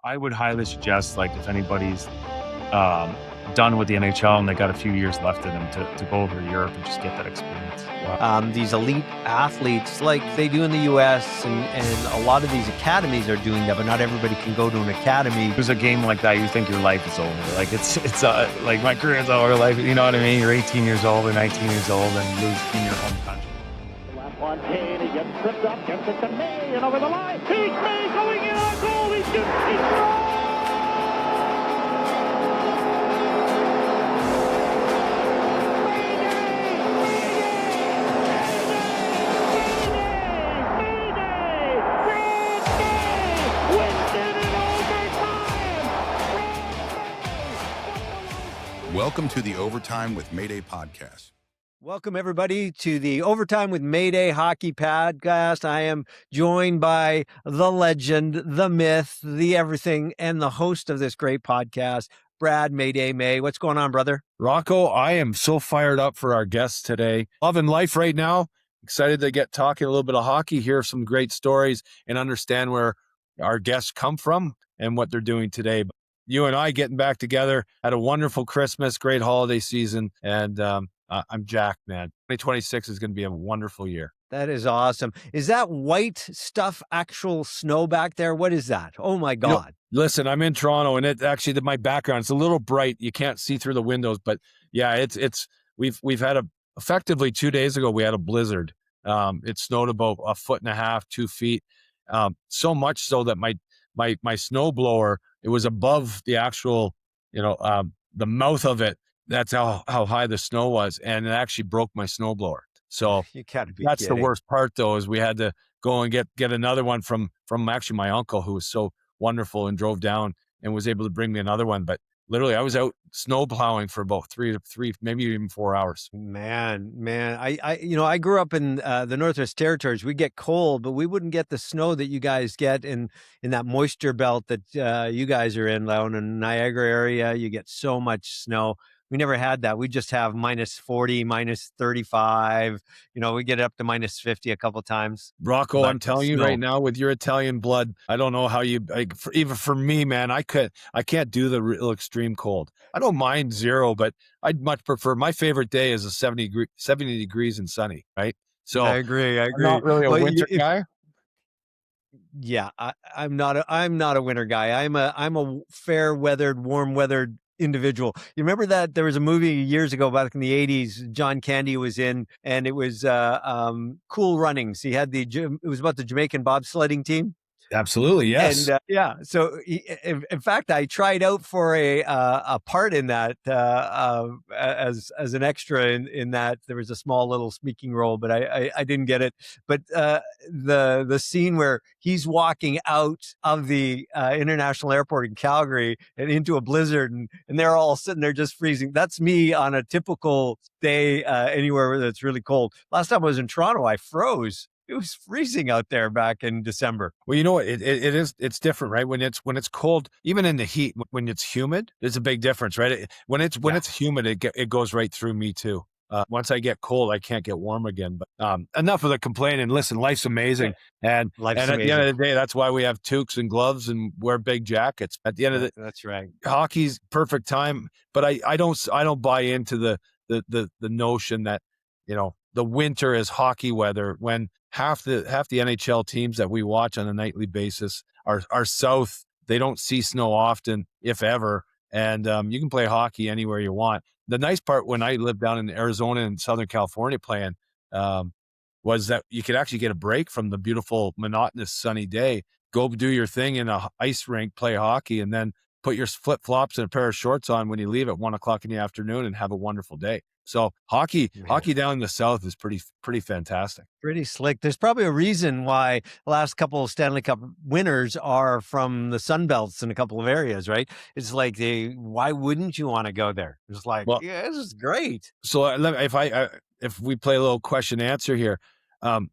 I would highly suggest, like, if anybody's um, done with the NHL and they got a few years left in them to go over to Europe and just get that experience. Wow. These elite athletes like they do in the US, and a lot of these academies are doing that, but not everybody can go to an academy. There's a game like that, you think your life is over. Like, it's like my career is over. Like, you know what I mean? You're 18 years old or 19 years old and lose in your home country. Fontaine, he gets tripped up, gets it to May, and over the line. He's May going in on goal. He scores! Welcome to the Overtime with Mayday podcast. Welcome, everybody, to the Overtime with Mayday Hockey Podcast. I am joined by the legend, the myth, the everything, and the host of this great podcast, Brad Mayday May. What's going on, brother? Rocco, I am so fired up for our guests today. Loving life right now. Excited to get talking a little bit of hockey, hear some great stories, and understand where our guests come from and what they're doing today. You and I getting back together, had a wonderful Christmas, great holiday season, and I'm jacked, man. 2026 is going to be a wonderful year. That is awesome. Is that white stuff actual snow back there? What is that? Oh, my God. Listen, I'm in Toronto, and it actually, my background, it's a little bright. You can't see through the windows, but yeah, we've had effectively 2 days ago, we had a blizzard. It snowed about 1.5 feet, 2 feet. So much so that my snow blower, it was above the actual, the mouth of it. That's how high the snow was. And it actually broke my snow blower. So you gotta be that's kidding. The worst part, though, is we had to go and get another one from actually my uncle, who was so wonderful and drove down and was able to bring me another one. But literally, I was out snow plowing for about three, maybe even 4 hours. Man, I grew up in the Northwest Territories. We get cold, but we wouldn't get the snow that you guys get in that moisture belt that you guys are in down in Niagara area. You get so much snow. We never had that. We just have -40, -35. We get up to -50 a couple times. Rocco, I'm telling you right now, with your Italian blood, I don't know how you, even for me, man, I can't do the real extreme cold. I don't mind 0, but I'd much prefer, my favorite day is 70 degrees and sunny, right? So I agree. I'm not really a winter guy. Yeah, I'm not a winter guy. I'm a fair weathered, warm weathered individual. You remember that there was a movie years ago back in the 80s, John Candy was in, and it was Cool Runnings. He had it was about the Jamaican bobsledding team. Absolutely, yes. And so in fact, I tried out for a part in that as an extra in that. There was a small little speaking role, but I didn't get it. But the scene where he's walking out of the international airport in Calgary and into a blizzard, and they're all sitting there just freezing. That's me on a typical day anywhere that's really cold. Last time I was in Toronto, I froze. It was freezing out there back in December. Well, you know what? It's different, right? When it's cold, even in the heat, when it's humid, there's a big difference, right? When it's humid, it goes right through me too. Once I get cold, I can't get warm again. But enough of the complaining. Listen, life's amazing, and at the end of the day, that's why we have toques and gloves and wear big jackets. At the end of the, that's right. Hockey's perfect time, but I don't buy into the notion that the winter is hockey weather when half the NHL teams that we watch on a nightly basis are south. They don't see snow often, if ever, and you can play hockey anywhere you want. The nice part when I lived down in Arizona and Southern California playing was that you could actually get a break from the beautiful, monotonous, sunny day, go do your thing in a ice rink, play hockey, and then put your flip-flops and a pair of shorts on when you leave at 1 o'clock in the afternoon and have a wonderful day. So hockey down in the South is pretty fantastic. Pretty slick. There's probably a reason why the last couple of Stanley Cup winners are from the Sun Belts in a couple of areas, right? It's like why wouldn't you want to go there? It's like, this is great. So if we play a little question answer here, the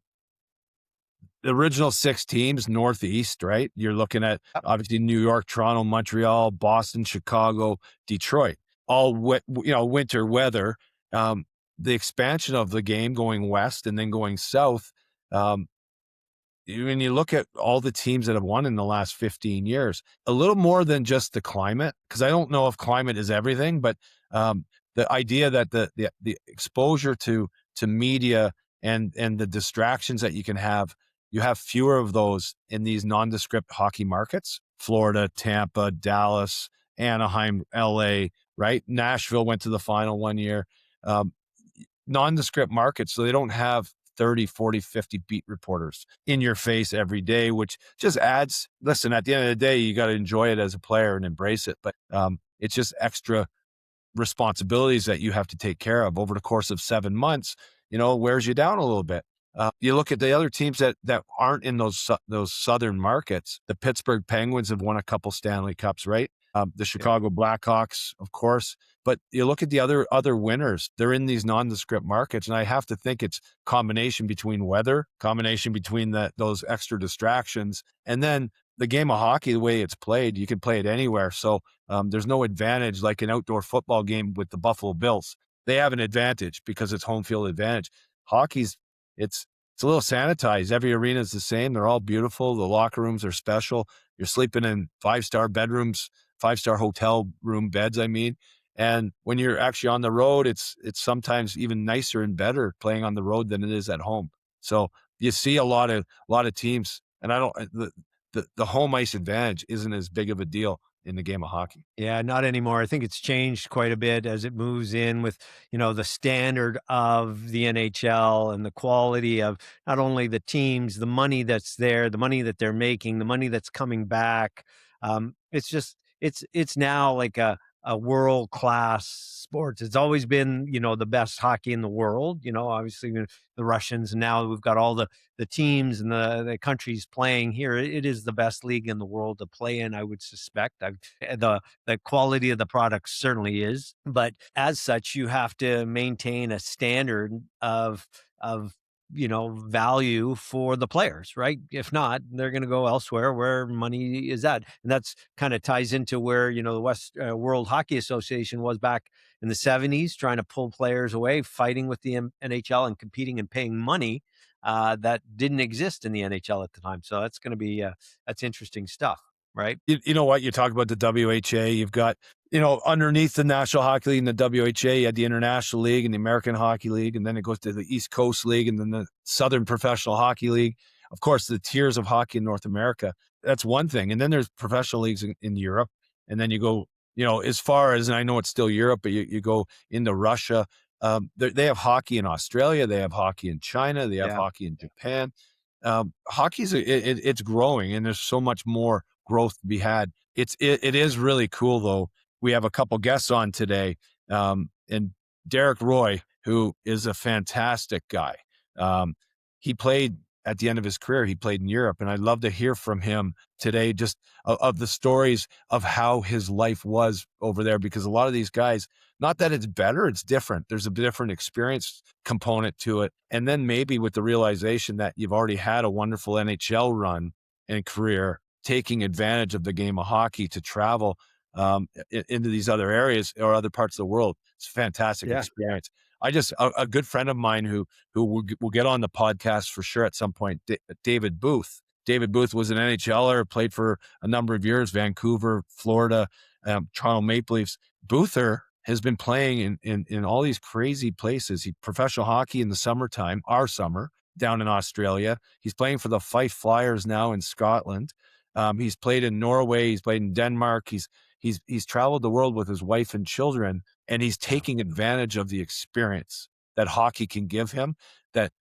original 6 teams, Northeast, right? You're looking at obviously New York, Toronto, Montreal, Boston, Chicago, Detroit, all winter weather. The expansion of the game going west and then going south, when you look at all the teams that have won in the last 15 years, a little more than just the climate, because I don't know if climate is everything, but the idea that the exposure to media and the distractions that you have fewer of those in these nondescript hockey markets: Florida, Tampa, Dallas, Anaheim, LA, right? Nashville went to the final one year. Nondescript markets, so they don't have 30, 40, 50 beat reporters in your face every day, which just adds, listen, at the end of the day, you got to enjoy it as a player and embrace it. But it's just extra responsibilities that you have to take care of over the course of 7 months, wears you down a little bit. You look at the other teams that aren't in those southern markets. The Pittsburgh Penguins have won a couple Stanley Cups, right? The Chicago Blackhawks, of course. But you look at the other winners, they're in these nondescript markets. And I have to think it's combination between weather, combination between those extra distractions, and then the game of hockey, the way it's played, you can play it anywhere. So there's no advantage like an outdoor football game with the Buffalo Bills. They have an advantage because it's home field advantage. Hockey's, it's a little sanitized. Every arena is the same. They're all beautiful. The locker rooms are special. You're sleeping in 5-star bedrooms, 5-star hotel room beds, I mean. And when you're actually on the road, it's sometimes even nicer and better playing on the road than it is at home. So you see a lot of teams, and the home ice advantage isn't as big of a deal in the game of hockey. Yeah, not anymore. I think it's changed quite a bit as it moves in with, the standard of the NHL and the quality of not only the teams, the money that's there, the money that they're making, the money that's coming back. It's just, it's now like a world-class sport. It's always been, the best hockey in the world, obviously the Russians, and now we've got all the teams and the countries playing here. It is the best league in the world to play in, I would suspect. The quality of the product certainly is, but as such, you have to maintain a standard of value for the players, right? If not, they're going to go elsewhere where money is at. And that's kind of ties into where, the World Hockey Association was back in the 70s, trying to pull players away, fighting with the NHL and competing and paying money that didn't exist in the NHL at the time. So that's going to be, that's interesting stuff, right? You know what? You talk about the WHA, you've got, underneath the National Hockey League and the WHA, you had the International League and the American Hockey League, and then it goes to the East Coast League and then the Southern Professional Hockey League. Of course, the tiers of hockey in North America. That's one thing. And then there's professional leagues in Europe. And then you go, as far as, and I know it's still Europe, but you go into Russia. They have hockey in Australia. They have hockey in China. They have hockey in Japan. Hockey's it's growing, and there's so much more growth to be had. It is really cool, though. We have a couple guests on today, and Derek Roy, who is a fantastic guy. He played at the end of his career. He played in Europe, and I'd love to hear from him today, just of the stories of how his life was over there, because a lot of these guys, not that it's better, it's different. There's a different experience component to it. And then maybe with the realization that you've already had a wonderful NHL run and career, taking advantage of the game of hockey to travel into these other areas or other parts of the world. It's a fantastic experience. A good friend of mine who will get on the podcast for sure at some point, David Booth. David Booth was an NHLer, played for a number of years, Vancouver, Florida, Toronto Maple Leafs. Boother has been playing in all these crazy places. He professional hockey in the summertime, our summer, down in Australia. He's playing for the Fife Flyers now in Scotland. He's played in Norway. He's played in Denmark. He's traveled the world with his wife and children, and he's taking advantage of the experience that hockey can give him. That,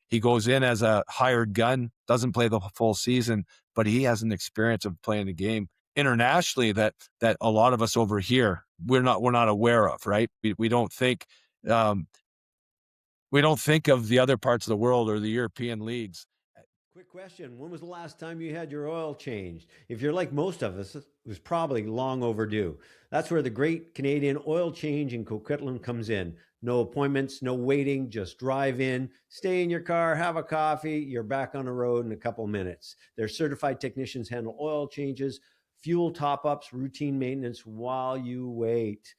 he goes in as a hired gun, doesn't play the full season, but he has an experience of playing the game internationally that a lot of us over here, we're not aware of, right? We don't think of the other parts of the world or the European leagues. Quick question. When was the last time you had your oil changed? If you're like most of us, it was probably long overdue. That's where the Great Canadian Oil Change in Coquitlam comes in. No appointments, no waiting, just drive in, stay in your car, have a coffee, you're back on the road in a couple minutes. Their certified technicians handle oil changes, fuel top-ups, routine maintenance while you wait.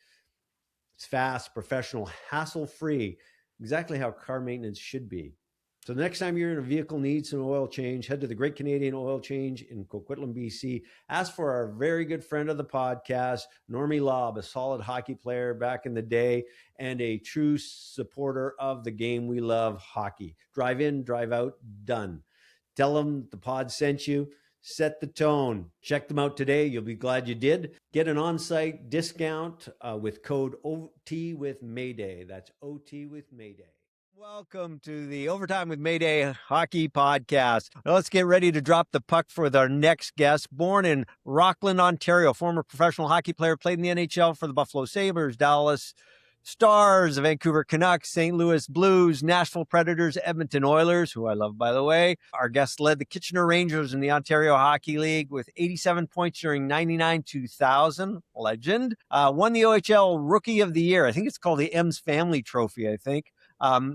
It's fast, professional, hassle-free, exactly how car maintenance should be. So the next time you're in a vehicle needs an oil change, head to the Great Canadian Oil Change in Coquitlam, BC. Ask for our very good friend of the podcast, Normie Lobb, a solid hockey player back in the day and a true supporter of the game we love, hockey. Drive in, drive out, done. Tell them the pod sent you. Set the tone. Check them out today. You'll be glad you did. Get an on-site discount with code OT with Mayday. That's OT with Mayday. Welcome to the Overtime with Mayday Hockey Podcast. Now let's get ready to drop the puck for our next guest. Born in Rockland, Ontario, former professional hockey player, played in the NHL for the Buffalo Sabres, Dallas Stars, the Vancouver Canucks, St. Louis Blues, Nashville Predators, Edmonton Oilers, who I love, by the way. Our guest led the Kitchener Rangers in the Ontario Hockey League with 87 points during 99-2000. Legend. Won the OHL Rookie of the Year. I think it's called the M's Family Trophy, I think.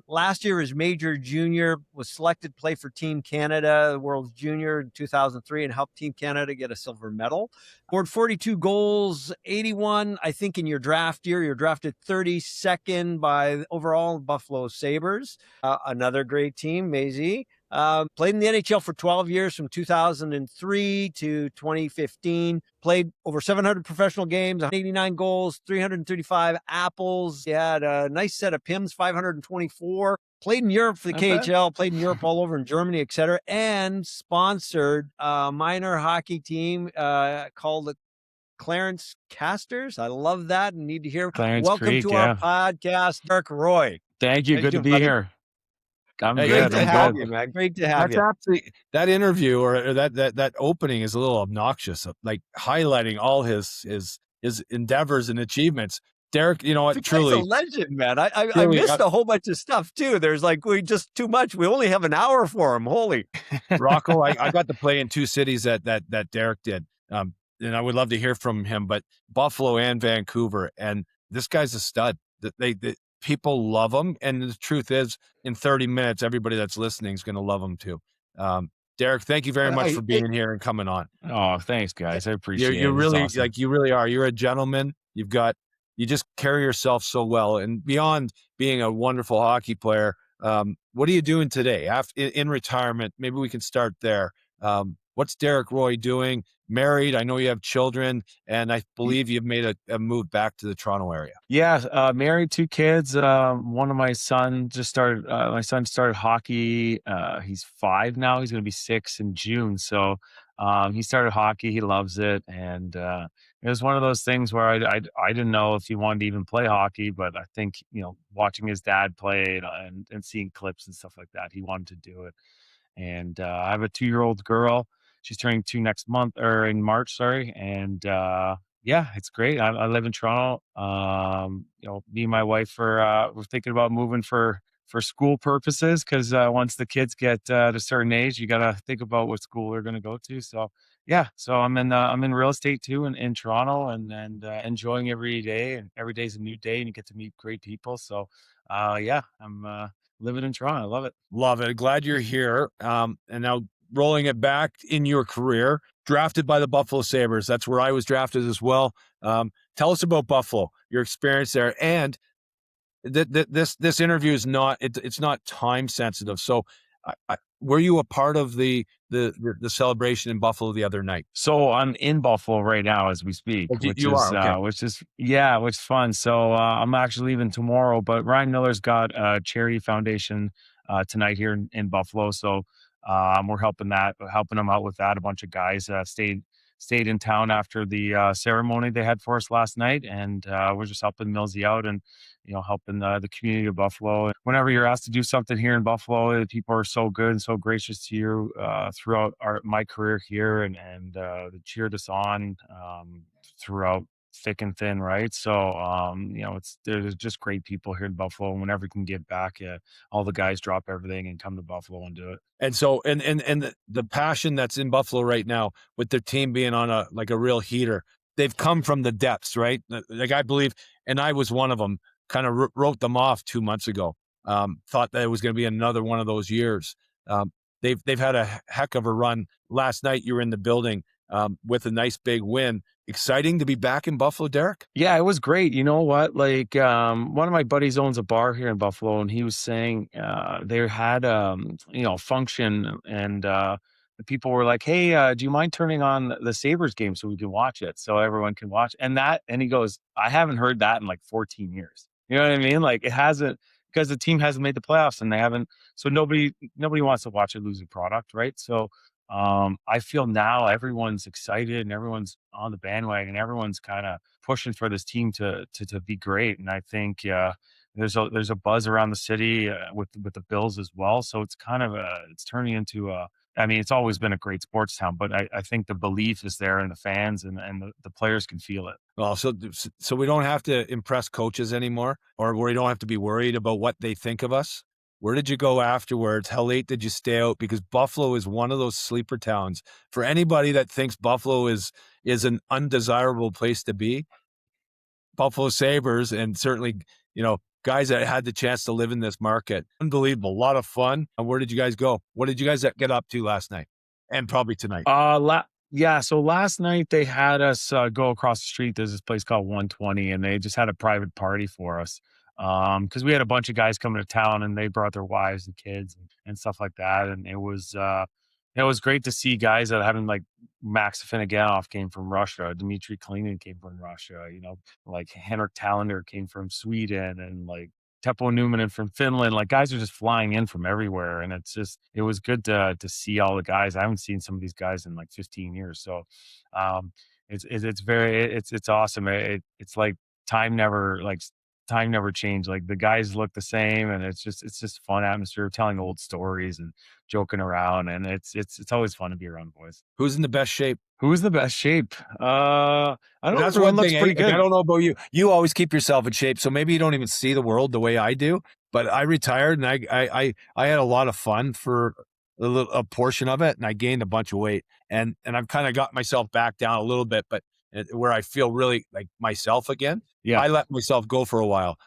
Last year as major junior, was selected to play for Team Canada, the World's Junior in 2003, and helped Team Canada get a silver medal. Scored 42 goals, 81, I think, in your draft year. You're drafted 32nd by overall Buffalo Sabres. Another great team, Mayday. Played in the NHL for 12 years from 2003 to 2015. Played over 700 professional games, 89 goals, 335 apples. He had a nice set of PIMs, 524. Played in Europe for the KHL, played in Europe all over in Germany, etc. And sponsored a minor hockey team called the Clarence Casters. I love that and need to hear. Clarence Welcome Creek, to our podcast, Derek Roy. Thank you. How you Good to doing, be buddy? here. I'm Hey, Great good. to I'm have good. you, man. Great to have That's you. actually that interview or that opening is a little obnoxious, like highlighting all his endeavors and achievements. Derek, you know what? The guy's Truly, a legend, man. I truly, missed a whole bunch of stuff too. There's like we just too much. We only have an hour for him. Holy. Rocco, I got to play in two cities that Derek did, and I would love to hear from him. But Buffalo and Vancouver, and this guy's a stud. They people love him, and the truth is, in 30 minutes, everybody that's listening is going to love him too. Derek, thank you very much for being here and coming on. Oh, thanks, guys. I appreciate it. You This is really awesome. you really are. You're a gentleman. You just carry yourself so well, and beyond being a wonderful hockey player, what are you doing today? In retirement, maybe we can start there. What's Derek Roy doing? Married? I know you have children, and I believe you've made a move back to the Toronto area. Yeah, married, 2 kids. One of my son just started. My son started hockey. He's 5 now. He's going to be 6 in June. So he started hockey. He loves it, and it was one of those things where I didn't know if he wanted to even play hockey, but I think watching his dad play and seeing clips and stuff like that, he wanted to do it. And I have a 2-year-old girl. She's turning 2 next month or in March, sorry. And yeah, it's great. I live in Toronto. Me and my wife we're thinking about moving for school purposes because once the kids get to a certain age, you got to think about what school they're going to go to. So yeah, so I'm in real estate too in Toronto and enjoying every day, and every day's a new day and you get to meet great people. So yeah, I'm living in Toronto. I love it. Love it. Glad you're here. And now rolling it back in your career, drafted by the Buffalo Sabres. That's where I was drafted as well. Tell us about Buffalo, your experience there, and this interview is not it's not time sensitive. So, were you a part of the celebration in Buffalo the other night? So I'm in Buffalo right now as we speak, which is fun. So I'm actually leaving tomorrow, but Ryan Miller's got a charity foundation tonight here in Buffalo. So we're helping him out with that. A bunch of guys stayed in town after the ceremony they had for us last night, and we're just helping Millsy out and helping the community of Buffalo. Whenever you're asked to do something here in Buffalo, people are so good and so gracious to you throughout my career here, and they cheered us on throughout thick and thin, right? So there's just great people here in Buffalo. Whenever we can give back, all the guys drop everything and come to Buffalo and do it. And so and the passion that's in Buffalo right now with their team being on a real heater, they've come from the depths, right? Like I believe, and I was one of them, kind of wrote them off 2 months ago. Thought that it was going to be another one of those years. They've had a heck of a run. Last night you were in the building. with a nice big win. Exciting to be back in Buffalo, Derek? Yeah, it was great. You know what? Like, one of my buddies owns a bar here in Buffalo, and he was saying they had function, and the people were like, "Hey, do you mind turning on the Sabres game so we can watch it, so everyone can watch?" And he goes, "I haven't heard that in like 14 years." You know what I mean? Like, it hasn't, because the team hasn't made the playoffs, and they haven't. So nobody wants to watch a losing product, right? So I feel now everyone's excited and everyone's on the bandwagon. Everyone's kind of pushing for this team to be great. And I think there's a buzz around the city with the Bills as well. So it's kind of it's turning into a. I mean, it's always been a great sports town, but I think the belief is there in the fans, and the players can feel it. Well, so we don't have to impress coaches anymore, or we don't have to be worried about what they think of us. Where did you go afterwards? How late did you stay out? Because Buffalo is one of those sleeper towns. For anybody that thinks Buffalo is an undesirable place to be, Buffalo Sabres, and certainly, guys that had the chance to live in this market. Unbelievable. A lot of fun. And where did you guys go? What did you guys get up to last night? And probably tonight. Yeah, so last night they had us go across the street. There's this place called 120, and they just had a private party for us. Because we had a bunch of guys coming to town, and they brought their wives and kids and stuff like that. And it was great to see guys that haven't, like Max Afinogenov came from Russia, Dmitry Kalinin came from Russia, like Henrik Talander came from Sweden, and like Teppo Numminen from Finland. Like, guys are just flying in from everywhere, and it was good to see all the guys. I haven't seen some of these guys in like 15 years, so it's awesome. It's like time never like time never changed. Like, the guys look the same, and it's just fun atmosphere, telling old stories and joking around, and it's always fun to be around boys. Who's in the best shape? Who's the best shape? I don't know. That's Everyone one looks thing. pretty good. I don't know about you. You always keep yourself in shape, so maybe you don't even see the world the way I do. But I retired, and I had a lot of fun for a portion of it, and I gained a bunch of weight, and I've kind of got myself back down a little bit, but where I feel really like myself again. Yeah. I let myself go for a while.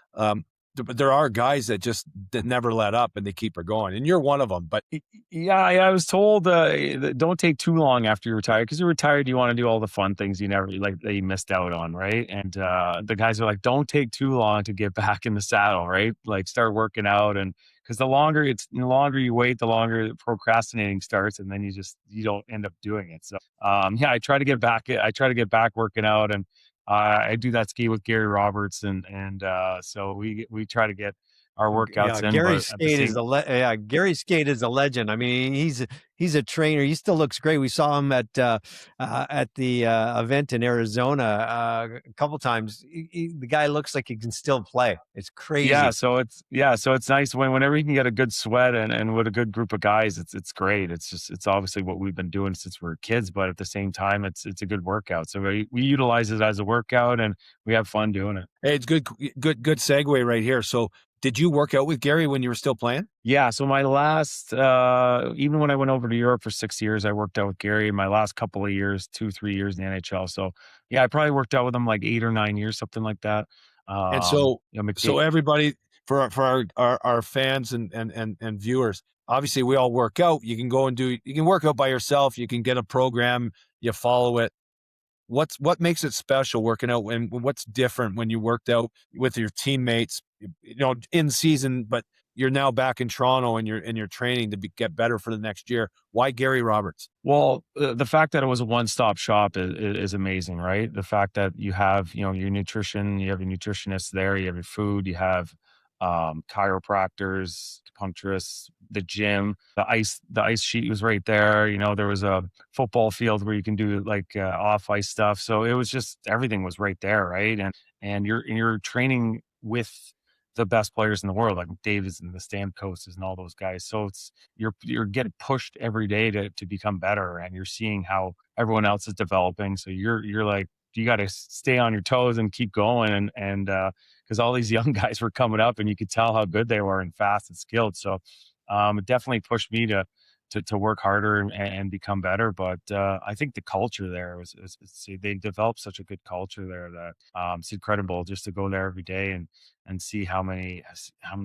But there are guys that never let up, and they keep it going, and you're one of them. But Yeah, I was told don't take too long after you retire, because you're retired, you want to do all the fun things you never that you missed out on, right? And the guys are like, don't take too long to get back in the saddle, right? Like, start working out, and because the longer you wait, the longer procrastinating starts, and then you don't end up doing it. So yeah, I try to get back working out, and I do that ski with Gary Roberts, and so we try to get our workouts in. Gary Skate Gary Skate is a legend. I mean, he's a trainer. He still looks great. We saw him at the event in Arizona a couple times. The guy looks like he can still play. It's crazy. So it's nice whenever you can get a good sweat and with a good group of guys. It's great. It's obviously what we've been doing since we were kids, but at the same time, it's a good workout. So we utilize it as a workout, and we have fun doing it. Hey, it's good segue right here. So, did you work out with Gary when you were still playing? Yeah. So my last, even when I went over to Europe for 6 years, I worked out with Gary. My last couple of years, 2-3 years in the NHL. So yeah, I probably worked out with him like 8 or 9 years, something like that. And so everybody, for our fans and viewers, obviously we all work out. You can work out by yourself. You can get a program, you follow it. What makes it special working out, and what's different when you worked out with your teammates, in season, but you're now back in Toronto and you're training to get better for the next year? Why Gary Roberts? Well, the fact that it was a one-stop shop is amazing, right? The fact that you have, your nutrition, you have your nutritionist there, you have your food, you have chiropractors, acupuncturists, the gym, the ice sheet was right there. There was a football field where you can do like off ice stuff. So it was just, everything was right there, right? And you're training with the best players in the world, like Davis and the Stamkoses and all those guys. So you're getting pushed every day to become better, and you're seeing how everyone else is developing. So you're like, you got to stay on your toes and keep going, and because all these young guys were coming up, and you could tell how good they were and fast and skilled. So it definitely pushed me to work harder and become better. But I think the culture there they developed such a good culture there that it's incredible just to go there every day and see how many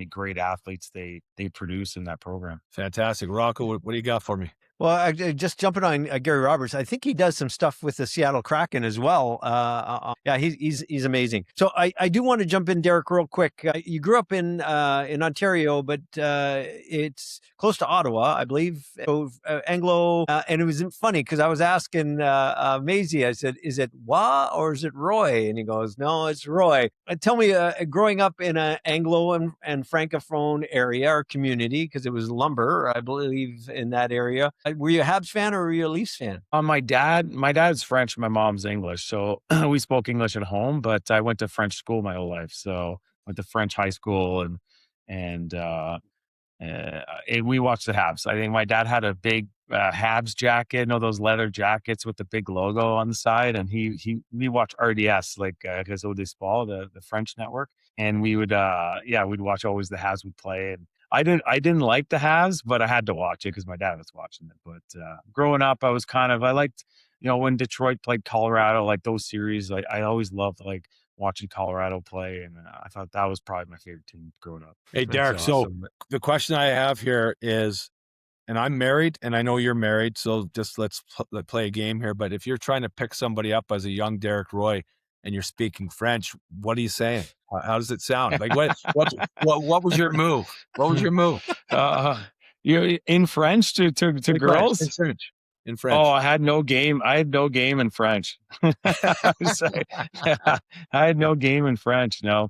great athletes they produce in that program. Fantastic. Rocco, what do you got for me? Well, just jumping on Gary Roberts, I think he does some stuff with the Seattle Kraken as well. Yeah, he's amazing. So I do want to jump in, Derek, real quick. You grew up in Ontario, but it's close to Ottawa, I believe. So Anglo, and it was funny because I was asking Maisie, I said, "Is it Wa or is it Roy?" And he goes, "No, it's Roy." Tell me, growing up in an Anglo and Francophone area or community, because it was lumber, I believe, in that area. Were you a Habs fan or were you a Leafs fan? My dad's French, my mom's English, so we spoke English at home. But I went to French school my whole life, so went to French high school, and we watched the Habs. I think my dad had a big Habs jacket, those leather jackets with the big logo on the side, and we watched RDS, like Réseau des Sports, the French network, and we'd watch always the Habs would play. And I didn't like the Habs, but I had to watch it because my dad was watching it. But growing up, I liked, when Detroit played Colorado, like those series. I always loved like watching Colorado play, and I thought that was probably my favorite team growing up. Hey, That's Derek, so awesome. the question I have here is, and I'm married, and I know you're married, so just let's play a game here. But if you're trying to pick somebody up as a young Derek Roy and you're speaking French, what are you saying? How does it sound? Like what was your move? What was your move? You in French to In girls? French. In French. In French. Oh, I had no game. I had no game in French. I had no game in French. No.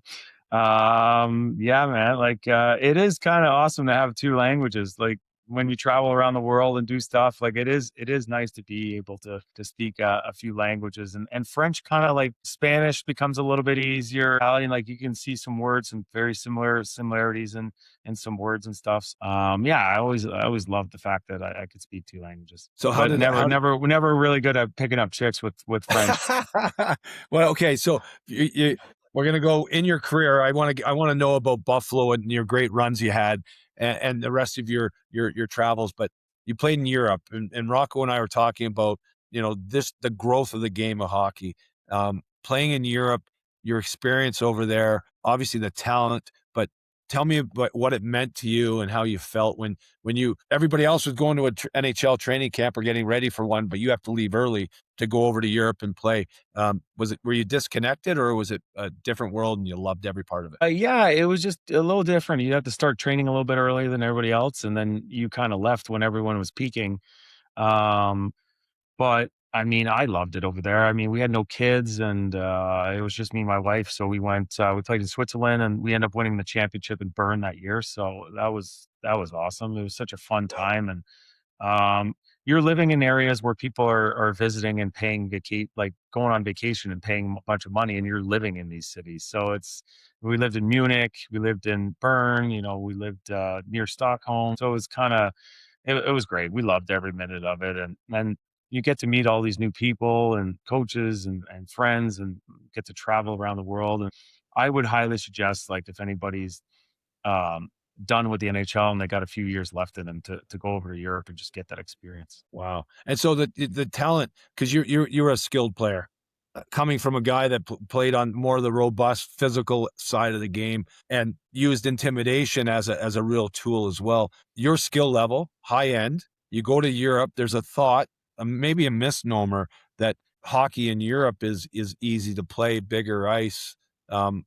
Yeah, man. Like, it is kind of awesome to have two languages. Like when you travel around the world and do stuff, like it is nice to be able to speak a few languages, and French, kind of like Spanish, becomes a little bit easier. Italian, like you can see some words and very similarities in some words and stuff. Yeah, I always loved the fact that I could speak two languages. So But never really good at picking up chicks with French. Well, okay, so we're gonna go in your career. I want to know about Buffalo and your great runs you had, and the rest of your travels. But you played in Europe, and Rocco and I were talking about the growth of the game of hockey. Playing in Europe, your experience over there, obviously the talent, but tell me about what it meant to you and how you felt when everybody else was going to an NHL training camp or getting ready for one, but you have to leave early to go over to Europe and play. Were you disconnected, or was it a different world and you loved every part of it? Yeah, it was just a little different. You had to start training a little bit earlier than everybody else, and then you kind of left when everyone was peaking. Um, but I mean, I loved it over there. I mean, we had no kids, and it was just me and my wife. So we went. We played in Switzerland, and we ended up winning the championship in Bern that year. So that was awesome. It was such a fun time, and you're living in areas where people are visiting and paying like going on vacation and paying a bunch of money, and you're living in these cities. So we lived in Munich, we lived in Bern, we lived near Stockholm. So it was it was great. We loved every minute of it. And you get to meet all these new people and coaches and friends, and get to travel around the world. And I would highly suggest, like, if anybody's um, done with the NHL and they got a few years left in them, to go over to Europe and just get that experience. Wow. And so the talent, because you're a skilled player, coming from a guy that played on more of the robust physical side of the game and used intimidation as a real tool as well. Your skill level, high end. You go to Europe. There's a thought, maybe a misnomer, that hockey in Europe is easy to play, bigger ice, and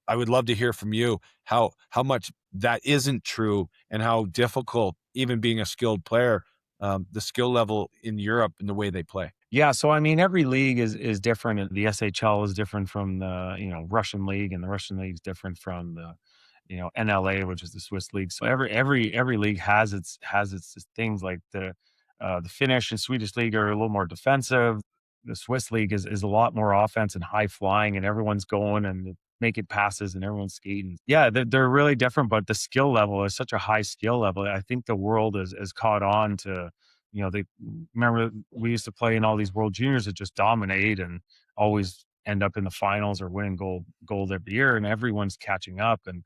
I would love to hear from you how much that isn't true, and how difficult, even being a skilled player, the skill level in Europe and the way they play. Yeah, so I mean, every league is different. And the SHL is different from the Russian league, and the Russian league is different from the NLA, which is the Swiss league. So every league has its things. Like the Finnish and Swedish league are a little more defensive. The Swiss league is a lot more offense and high flying, and everyone's going and making passes and everyone's skating. Yeah, they're really different, but the skill level is such a high skill level. I think the world is caught on to, they remember we used to play in all these World Juniors that just dominate and always end up in the finals or winning gold every year, and everyone's catching up. And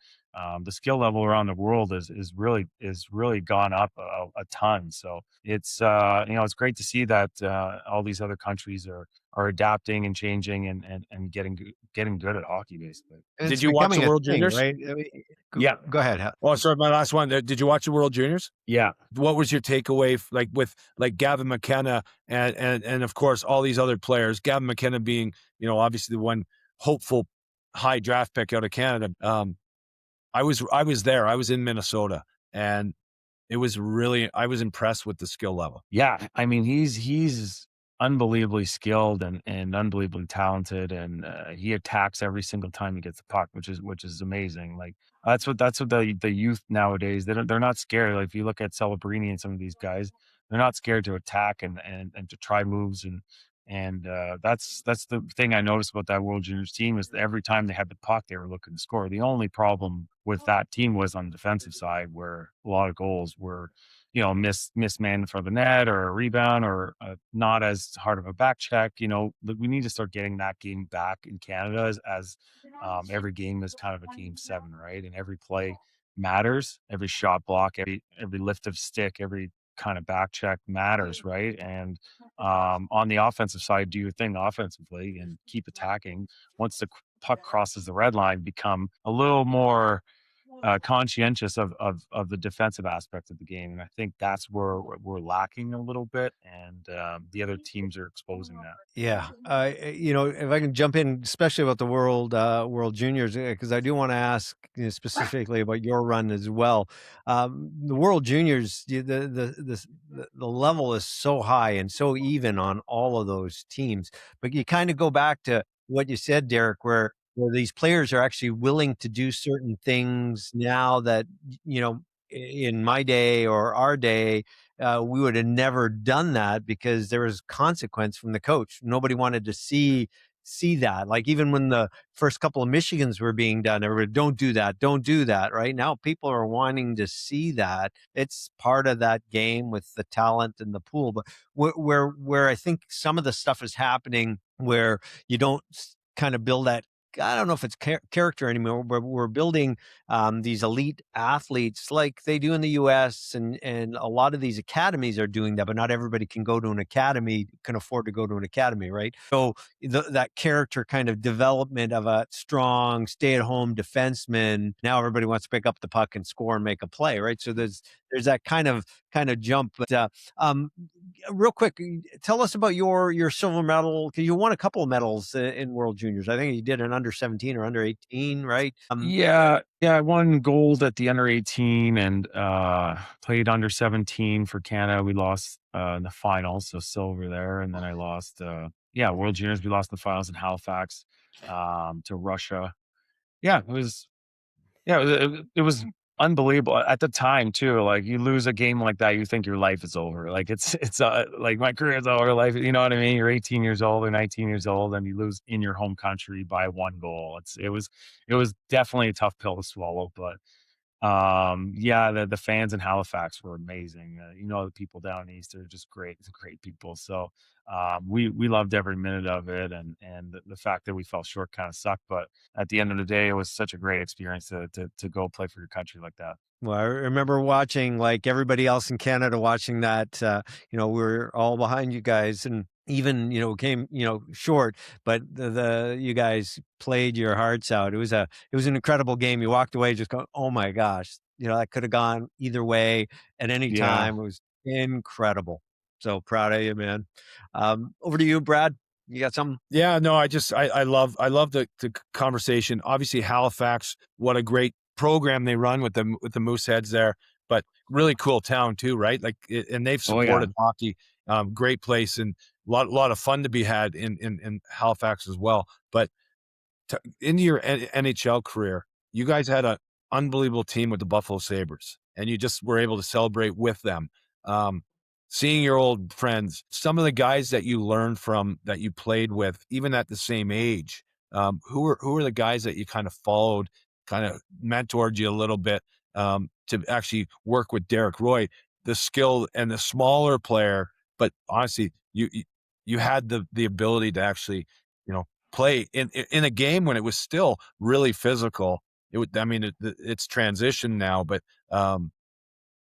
the skill level around the world is really gone up a ton. So it's it's great to see that all these other countries are are adapting and changing and getting good at hockey, basically. And Did it's you watch the becoming a World thing, Juniors? right? I mean, Yeah. go ahead. Oh, sorry, my last one. Did you watch the World Juniors? Yeah. What was your takeaway, like with like Gavin McKenna and of course all these other players? Gavin McKenna being, obviously the one hopeful high draft pick out of Canada. I was there. I was in Minnesota, and it was really, I was impressed with the skill level. Yeah, I mean, he's unbelievably skilled and unbelievably talented, and he attacks every single time he gets the puck, which is amazing. Like that's what the youth nowadays, they're not scared. Like if you look at Celebrini and some of these guys, they're not scared to attack and to try moves and that's the thing I noticed about that World Juniors team is that every time they had the puck, they were looking to score. The only problem with that team was on the defensive side, where a lot of goals were mismanned for the net or a rebound or not as hard of a back check. We need to start getting that game back in Canada as every game is kind of a game 7, right? And every play matters. Every shot block, every lift of stick, every kind of back check matters, right? And on the offensive side, do your thing offensively and keep attacking. Once the puck crosses the red line, become a little more conscientious of the defensive aspect of the game, and I think that's where we're lacking a little bit, and the other teams are exposing that. Yeah, if I can jump in, especially about the World Juniors, because I do want to ask specifically about your run as well. The World Juniors, the level is so high and so even on all of those teams, but you kind of go back to what you said, Derek, where these players are actually willing to do certain things now that you know in my day or our day we would have never done that because there was consequence from the coach. Nobody wanted to see that. Like even when the first couple of Michigans were being done, everybody, don't do that. Right now, people are wanting to see that. It's part of that game with the talent and the pool. But where I think some of the stuff is happening, where you don't kind of build that. I don't know if it's character anymore, but we're building these elite athletes like they do in the U.S. and a lot of these academies are doing that, but not everybody can go to an academy, can afford to go to an academy, right? So that character kind of development of a strong stay-at-home defenseman. Now everybody wants to pick up the puck and score and make a play, right? So there's that kind of jump. But real quick, tell us about your silver medal, because you won a couple of medals in World Juniors. I think you did an under 17 or under 18, right? Yeah, I won gold at the under 18 and played under 17 for Canada. We lost in the finals, so silver there, and then I lost. World Juniors, we lost in the finals in Halifax to Russia. Yeah, it was unbelievable at the time too. Like you lose a game like that, you think your life is over. Like it's like my career is over. Life, you know what I mean? You're 18 years old or 19 years old, and you lose in your home country by 1 goal. It was definitely a tough pill to swallow, but the fans in Halifax were amazing. The people down east are just great, great people. So we loved every minute of it, and the fact that we fell short kind of sucked. But at the end of the day, it was such a great experience to go play for your country like that. Well, I remember watching, like everybody else in Canada, watching that. We're all behind you guys, and even came short, but the you guys played your hearts out. It was an incredible game. You walked away just going, oh my gosh, that could have gone either way at any Yeah. time. It was incredible. So proud of you, man. Over to you, Brad. You got something? Yeah, no, I love the conversation. Obviously, Halifax, what a great program they run with the Mooseheads there, but really cool town too, right? Like, and they've Oh, yeah. supported hockey. Great place and lot of fun to be had in Halifax as well. But into your NHL career, you guys had an unbelievable team with the Buffalo Sabres, and you just were able to celebrate with them. Seeing your old friends, some of the guys that you learned from, that you played with, even at the same age, who are the guys that you kind of followed, kind of mentored you a little bit, to actually work with Derek Roy, the skill and the smaller player, but honestly, you had the ability to actually, play in a game when it was still really physical. It's transition now, but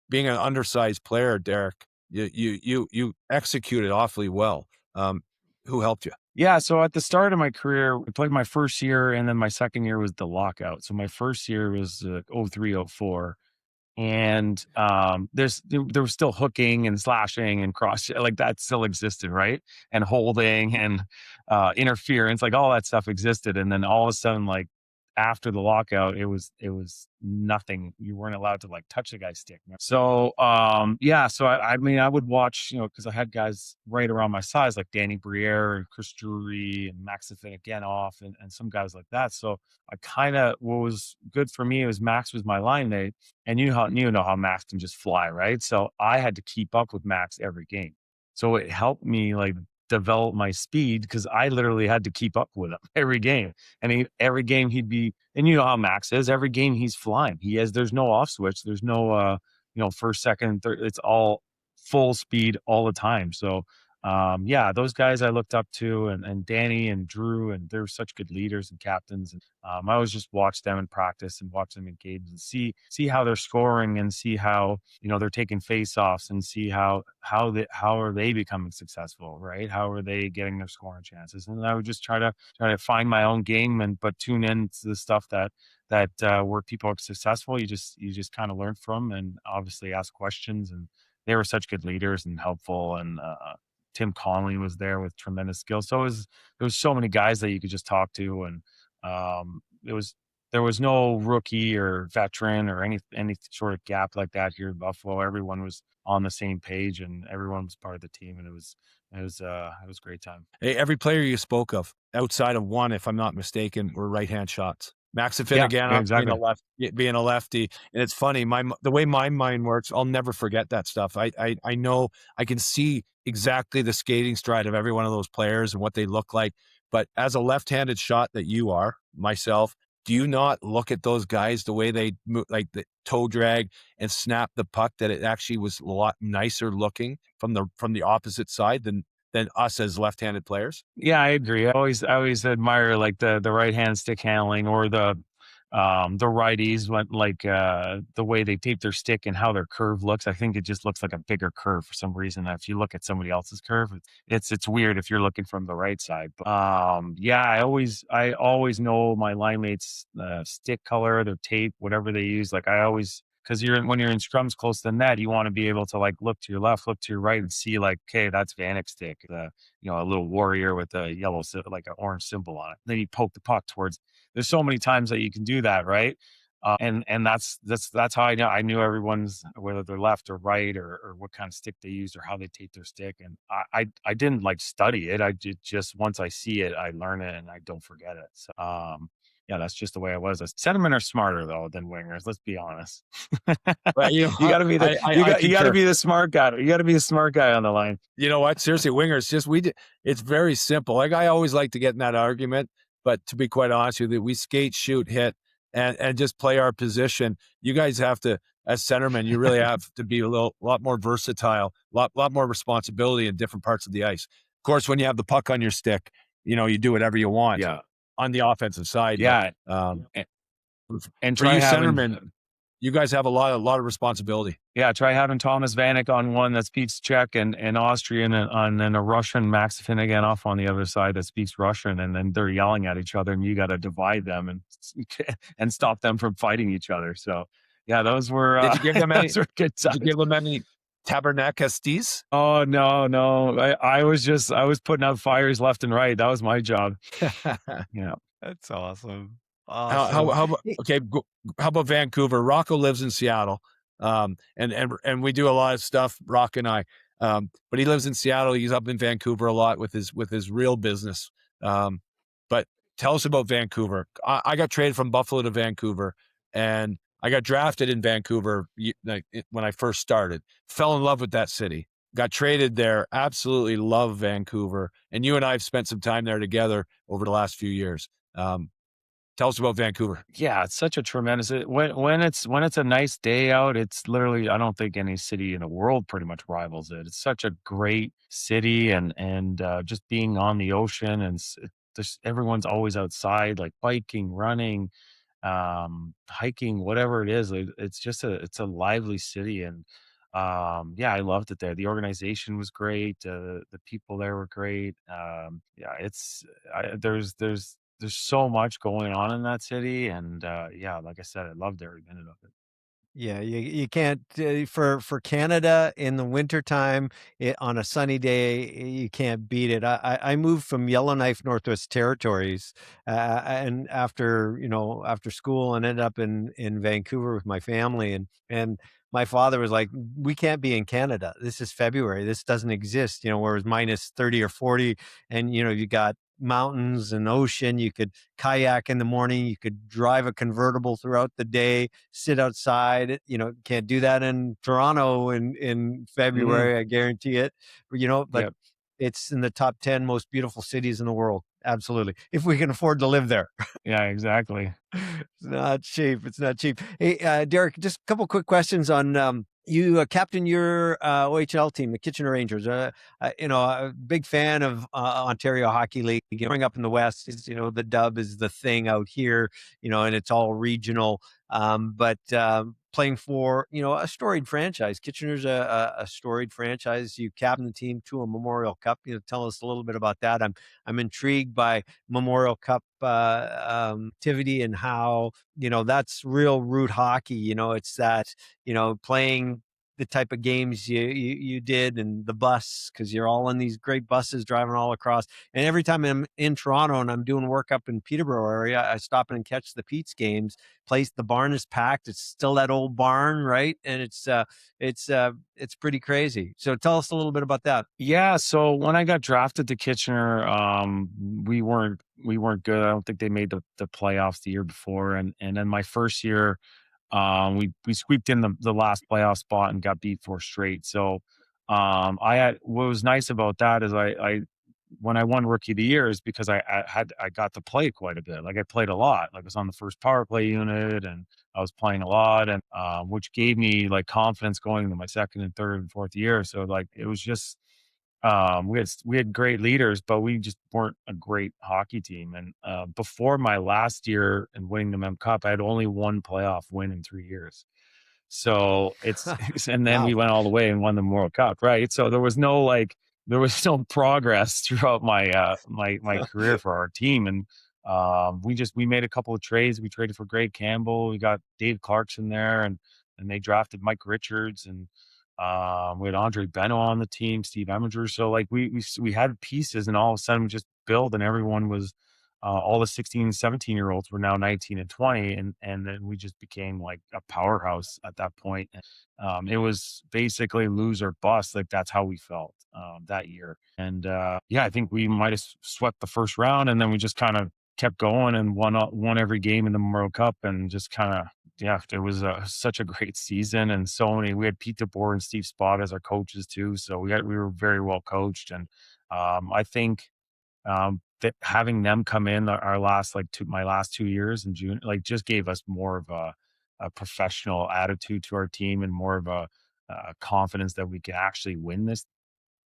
being an undersized player, Derek, you executed awfully well. Who helped you? Yeah, so at the start of my career, I played my first year, and then my second year was the lockout. So my first year was 03, 04. And there was still hooking and slashing and cross, like that still existed, right? And holding and interference, like all that stuff existed. And then all of a sudden, like after the lockout, it was nothing. You weren't allowed to like touch the guy's stick. So yeah, so I mean I would watch, because I had guys right around my size like Danny Briere and Chris Drury and Max Afinogenov and some guys like that. So I kind of, what was good for me was Max was my line mate. And you know how Max can just fly, right? So I had to keep up with Max every game. So it helped me like develop my speed because I literally had to keep up with him every game. And every game he'd be, and you know how Max is, every game he's flying. There's no off switch. There's no, first, second, third. It's all full speed all the time. So, yeah, those guys I looked up to, and Danny and Drew, and they're such good leaders and captains. And I always just watch them in practice and watch them in games and see how they're scoring and see how they're taking face-offs and see how are they becoming successful, right? How are they getting their scoring chances? And I would just try to find my own game but tune in to the stuff that where people are successful. You just kind of learn from and obviously ask questions. And they were such good leaders and helpful. And Tim Conley was there with tremendous skill. So there was so many guys that you could just talk to, and there was no rookie or veteran or any sort of gap like that here in Buffalo. Everyone was on the same page, and everyone was part of the team, and it was a great time. Hey, every player you spoke of, outside of one, if I'm not mistaken, were right-hand shots. Max Yeah, Afinogenov exactly. being a lefty. And it's funny, the way my mind works, I'll never forget that stuff. I know I can see exactly the skating stride of every one of those players and what they look like. But as a left-handed shot that you are, myself, do you not look at those guys the way they move, like the toe drag and snap the puck, that it actually was a lot nicer looking from the opposite side than us as left-handed players? Yeah, I agree. I always admire like the right hand stick handling, or the righties went like the way they tape their stick and how their curve looks. I think it just looks like a bigger curve for some reason. If you look at somebody else's curve, it's weird if you're looking from the right side. But, yeah, I always know my line mates' stick color, their tape, whatever they use. Like I always, because when you're in scrums close to the net, you want to be able to like look to your left, look to your right, and see like, okay, that's Vanek's stick, a little warrior with a yellow, like an orange symbol on it. Then you poke the puck towards. There's so many times that you can do that, right? And that's how I knew everyone's, whether they're left or right, or what kind of stick they use or how they tape their stick. And I didn't like study it. I did just, once I see it, I learn it and I don't forget it. So yeah, that's just the way I was. Centermen are smarter though than wingers. Let's be honest. But You got to be you got to be the smart guy. You got to be the smart guy on the line. You know what? Seriously, wingers, it's very simple. Like I always like to get in that argument, but to be quite honest with you, we skate, shoot, hit, and just play our position. You guys have to, as centermen, you really have to be a lot more versatile, lot more responsibility in different parts of the ice. Of course, when you have the puck on your stick, you do whatever you want. Yeah. On the offensive side. Yeah. But, and for try you having centermen, you guys have a lot of responsibility. Yeah, try having Thomas Vanek on one that speaks Czech and Austrian, and then a Russian Max Afinogenov on the other side that speaks Russian, and then they're yelling at each other, and you got to divide them and stop them from fighting each other. So yeah, those were. Did you give them any? Those were good times. Did you give them any Tabernakestis? Oh no! I was putting out fires left and right. That was my job. Yeah, That's awesome. How about Vancouver? Rocco lives in Seattle, and we do a lot of stuff, Rock and I. But he lives in Seattle. He's up in Vancouver a lot with his real business. But tell us about Vancouver. I got traded from Buffalo to Vancouver, and I got drafted in Vancouver when I first started. Fell in love with that city. Got traded there. Absolutely love Vancouver. And you and I have spent some time there together over the last few years. Tell us about Vancouver. Yeah, it's such a tremendous, when it's a nice day out, it's literally, I don't think any city in the world pretty much rivals it. It's such a great city, and just being on the ocean, and just everyone's always outside, like biking, running, hiking, whatever it is. It's just it's a lively city. And Yeah, I loved it there. The organization was great. The people there were great. Yeah, there's so much going on in that city, and yeah, like I said, I loved every minute of it. Yeah, you can't for Canada in the wintertime on a sunny day, you can't beat it. I moved from Yellowknife, Northwest Territories, and after school, and ended up in Vancouver with my family, and my father was like, "We can't be in Canada. This is February. This doesn't exist." Whereas minus 30 or 40, and you got mountains and ocean. You could kayak in the morning. You could drive a convertible throughout the day, sit outside. Can't do that in Toronto in Mhm. February. I guarantee it. But Yep. it's in the top 10 most beautiful cities in the world. Absolutely. If we can afford to live there. Yeah, exactly. It's not cheap. It's not cheap. Hey, Derek, just a couple quick questions on you captain your OHL team, the Kitchener Rangers. A big fan of Ontario Hockey League. Growing up in the West, the dub is the thing out here, and it's all regional. But playing for, a storied franchise. Kitchener's a storied franchise. You captain the team to a Memorial Cup. Tell us a little bit about that. I'm intrigued by Memorial Cup activity and how that's real root hockey. It's that playing the type of games you did, and the bus, because you're all in these great buses driving all across. And every time I'm in Toronto and I'm doing work up in Peterborough area, I stop in and catch the Pete's games. The barn is packed. It's still that old barn, right? And it's pretty crazy. So tell us a little bit about that. Yeah, so when I got drafted to Kitchener, we weren't good. I don't think they made the playoffs the year before, and then my first year, we squeaked in the last playoff spot and got beat 4 straight. So, I had what was nice about that is I when I won Rookie of the Year is because I got to play quite a bit. Like I played a lot. Like I was on the first power play unit and I was playing a lot, and which gave me like confidence going into my second and third and fourth year. So like it was just we had great leaders, but we just weren't a great hockey team. And before my last year and winning the Mem Cup, I had only one playoff win in 3 years. So it's and then Wow. we went all the way and won the World Cup, right? So there was no progress throughout my career for our team, and we made a couple of trades. We traded for Greg Campbell. We got Dave Clarkson there, and they drafted Mike Richards, and we had Andre Beno on the team, Steve Eminger. So like we had pieces, and all of a sudden we just built, and everyone was all the 16 and 17-year-olds were now 19 and 20, and then we just became like a powerhouse at that point. And, it was basically lose or bust. Like that's how we felt that year. And yeah, I think we might have swept the first round, and then we just kind of kept going and won every game in the World Cup, and just kind of yeah, it was such a great season, and so many. We had Pete DeBoer and Steve Spott as our coaches too, so we were very well coached, and I think that having them come in our last my last 2 years in June, like just gave us more of a professional attitude to our team and more of a confidence that we could actually win this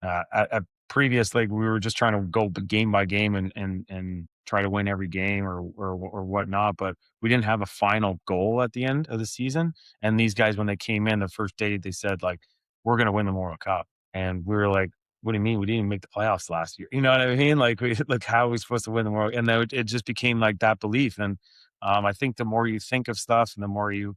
at previous, like we were just trying to go game by game and try to win every game or whatnot, but we didn't have a final goal at the end of the season. And these guys, when they came in the first day, they said like, "We're going to win the World Cup," and we were like, "What do you mean? We didn't even make the playoffs last year." You know what I mean? Like, like how are we supposed to win the world? And then it just became like that belief. And I think the more you think of stuff and the more you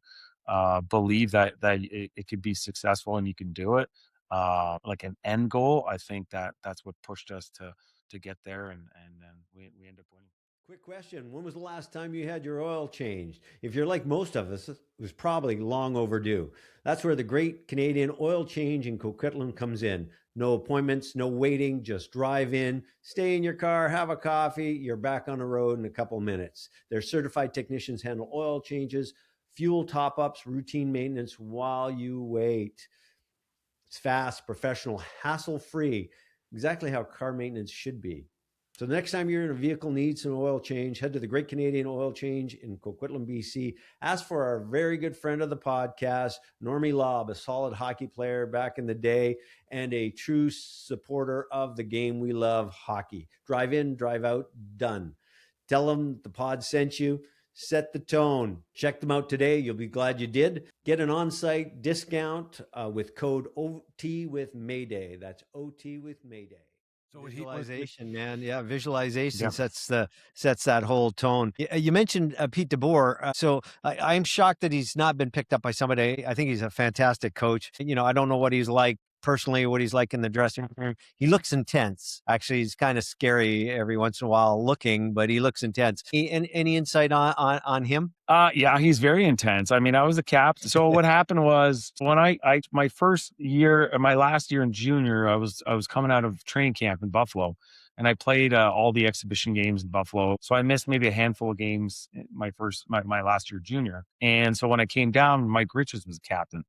believe that it could be successful and you can do it, like an end goal, I think that's what pushed us to get there, and then we end up winning. Quick question. When was the last time you had your oil changed? If you're like most of us, it was probably long overdue. That's where the great Canadian oil change in Coquitlam comes in. No appointments, no waiting, just drive in, stay in your car, have a coffee, you're back on the road in a couple minutes. Their certified technicians handle oil changes, fuel top-ups, routine maintenance while you wait. It's fast, professional, hassle-free, exactly how car maintenance should be. So the next time you're in a vehicle needs an oil change, head to the Great Canadian Oil Change in Coquitlam, BC. Ask for our very good friend of the podcast, Normie Lobb, a solid hockey player back in the day and a true supporter of the game we love, hockey. Drive in, drive out, done. Tell them the pod sent you. set the tone. Check them out today. You'll be glad you did. Get an on-site discount with code OT with Mayday. That's OT with Mayday. So visualization, man. Yeah, visualization sets that whole tone. You mentioned Pete DeBoer. So I'm shocked that he's not been picked up by somebody. I think he's a fantastic coach. I don't know what he's like personally, what he's like in the dressing room. He looks intense. Actually, he's kind of scary every once in a while looking, but he looks intense. Any insight on him? Yeah, he's very intense. I mean, I was a captain. So what happened was when I my first year, my last year in junior, I was coming out of training camp in Buffalo, and I played all the exhibition games in Buffalo. So I missed maybe a handful of games my last year junior. And so when I came down, Mike Richards was captain.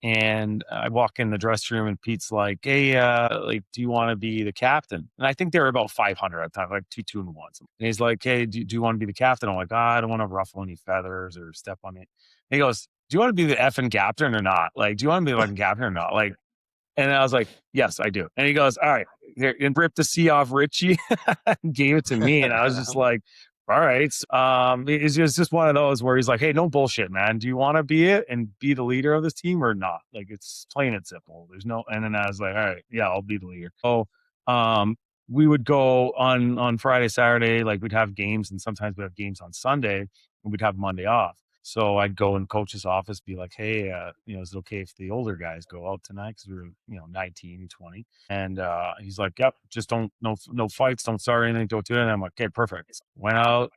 And I walk in the dressing room and Pete's like, "Hey, do you want to be the captain?" And I think they were about 500 at the time, like 2 and 1. And he's like, "Hey, do you want to be the captain?" I'm like, I don't want to ruffle any feathers or step on it. And he goes, "Do you want to be the effing captain or not? Like, do you want to be the fucking captain or not?" Like, and I was like, "Yes, I do." And he goes, "All right," and ripped the C off Richie and gave it to me. And I was just like, all right. It's just one of those where he's like, "Hey, no bullshit, man. Do you want to be it and be the leader of this team or not?" Like, it's plain and simple. There's no, and then I was like, all right, yeah, I'll be the leader. So, we would go on Friday, Saturday, like we'd have games, and sometimes we'd have games on Sunday, and we'd have Monday off. So I'd go in coach's office, be like, "Hey, is it okay if the older guys go out tonight?" Because we were, 19 and 20. And he's like, "Yep, just no fights, don't start anything, don't do it." And I'm like, "Okay, perfect." Went out,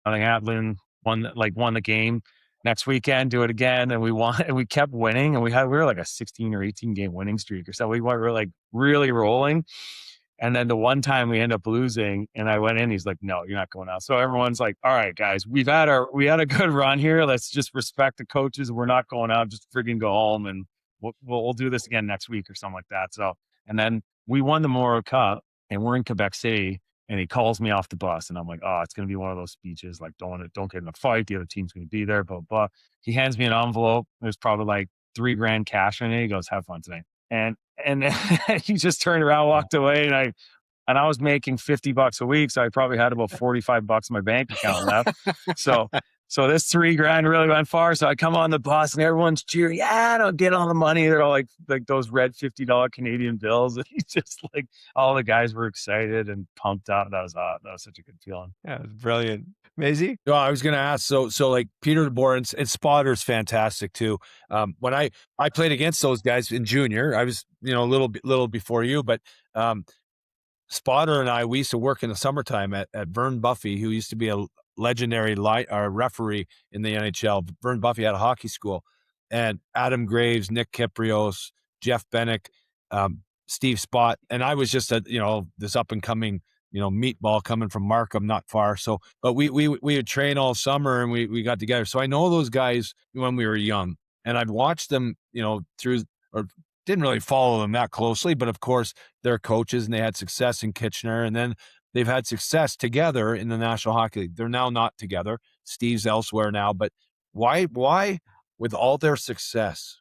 nothing happened, won the game. Next weekend, do it again, and we won, and we kept winning, and we were like a 16 or 18 game winning streak or so. We were like really rolling. And then the one time we end up losing, and I went in, he's like, "No, you're not going out." So everyone's like, "All right, guys, we had a good run here. Let's just respect the coaches. We're not going out. Just freaking go home, and we'll do this again next week or something like that." So, and then we won the Memorial Cup, and we're in Quebec City, and he calls me off the bus, and I'm like, "Oh, it's gonna be one of those speeches like don't get in a fight. The other team's gonna be there." Blah blah. He hands me an envelope. There's probably like $3,000 cash in it. He goes, "Have fun today." And he just turned around, walked away, and I was making $50 a week, so I probably had about $45 in my bank account left. So this $3,000 really went far. So I come on the bus and everyone's cheering. "Yeah, I don't get all the money." They're all like those red $50 Canadian bills. And he's just like, all the guys were excited and pumped up. That was such a good feeling. Yeah, it was brilliant. Maisie? No, I was going to ask. So like Peter DeBoer and Spotter's fantastic too. When I played against those guys in junior, I was a little before you, but Spotter and we used to work in the summertime at Vern Buffy, who used to be a legendary referee in the NHL. Vern Buffy had a hockey school, and Adam Graves, Nick Kiprios, Jeff Bennick, Steve Spott, and I was just this up and coming meatball coming from Markham, not far. So, but we would train all summer, and we got together. So I know those guys when we were young, and I'd watched them through, or didn't really follow them that closely, but of course they're coaches and they had success in Kitchener, and then they've had success together in the National Hockey League. They're now not together. Steve's elsewhere now, but why with all their success,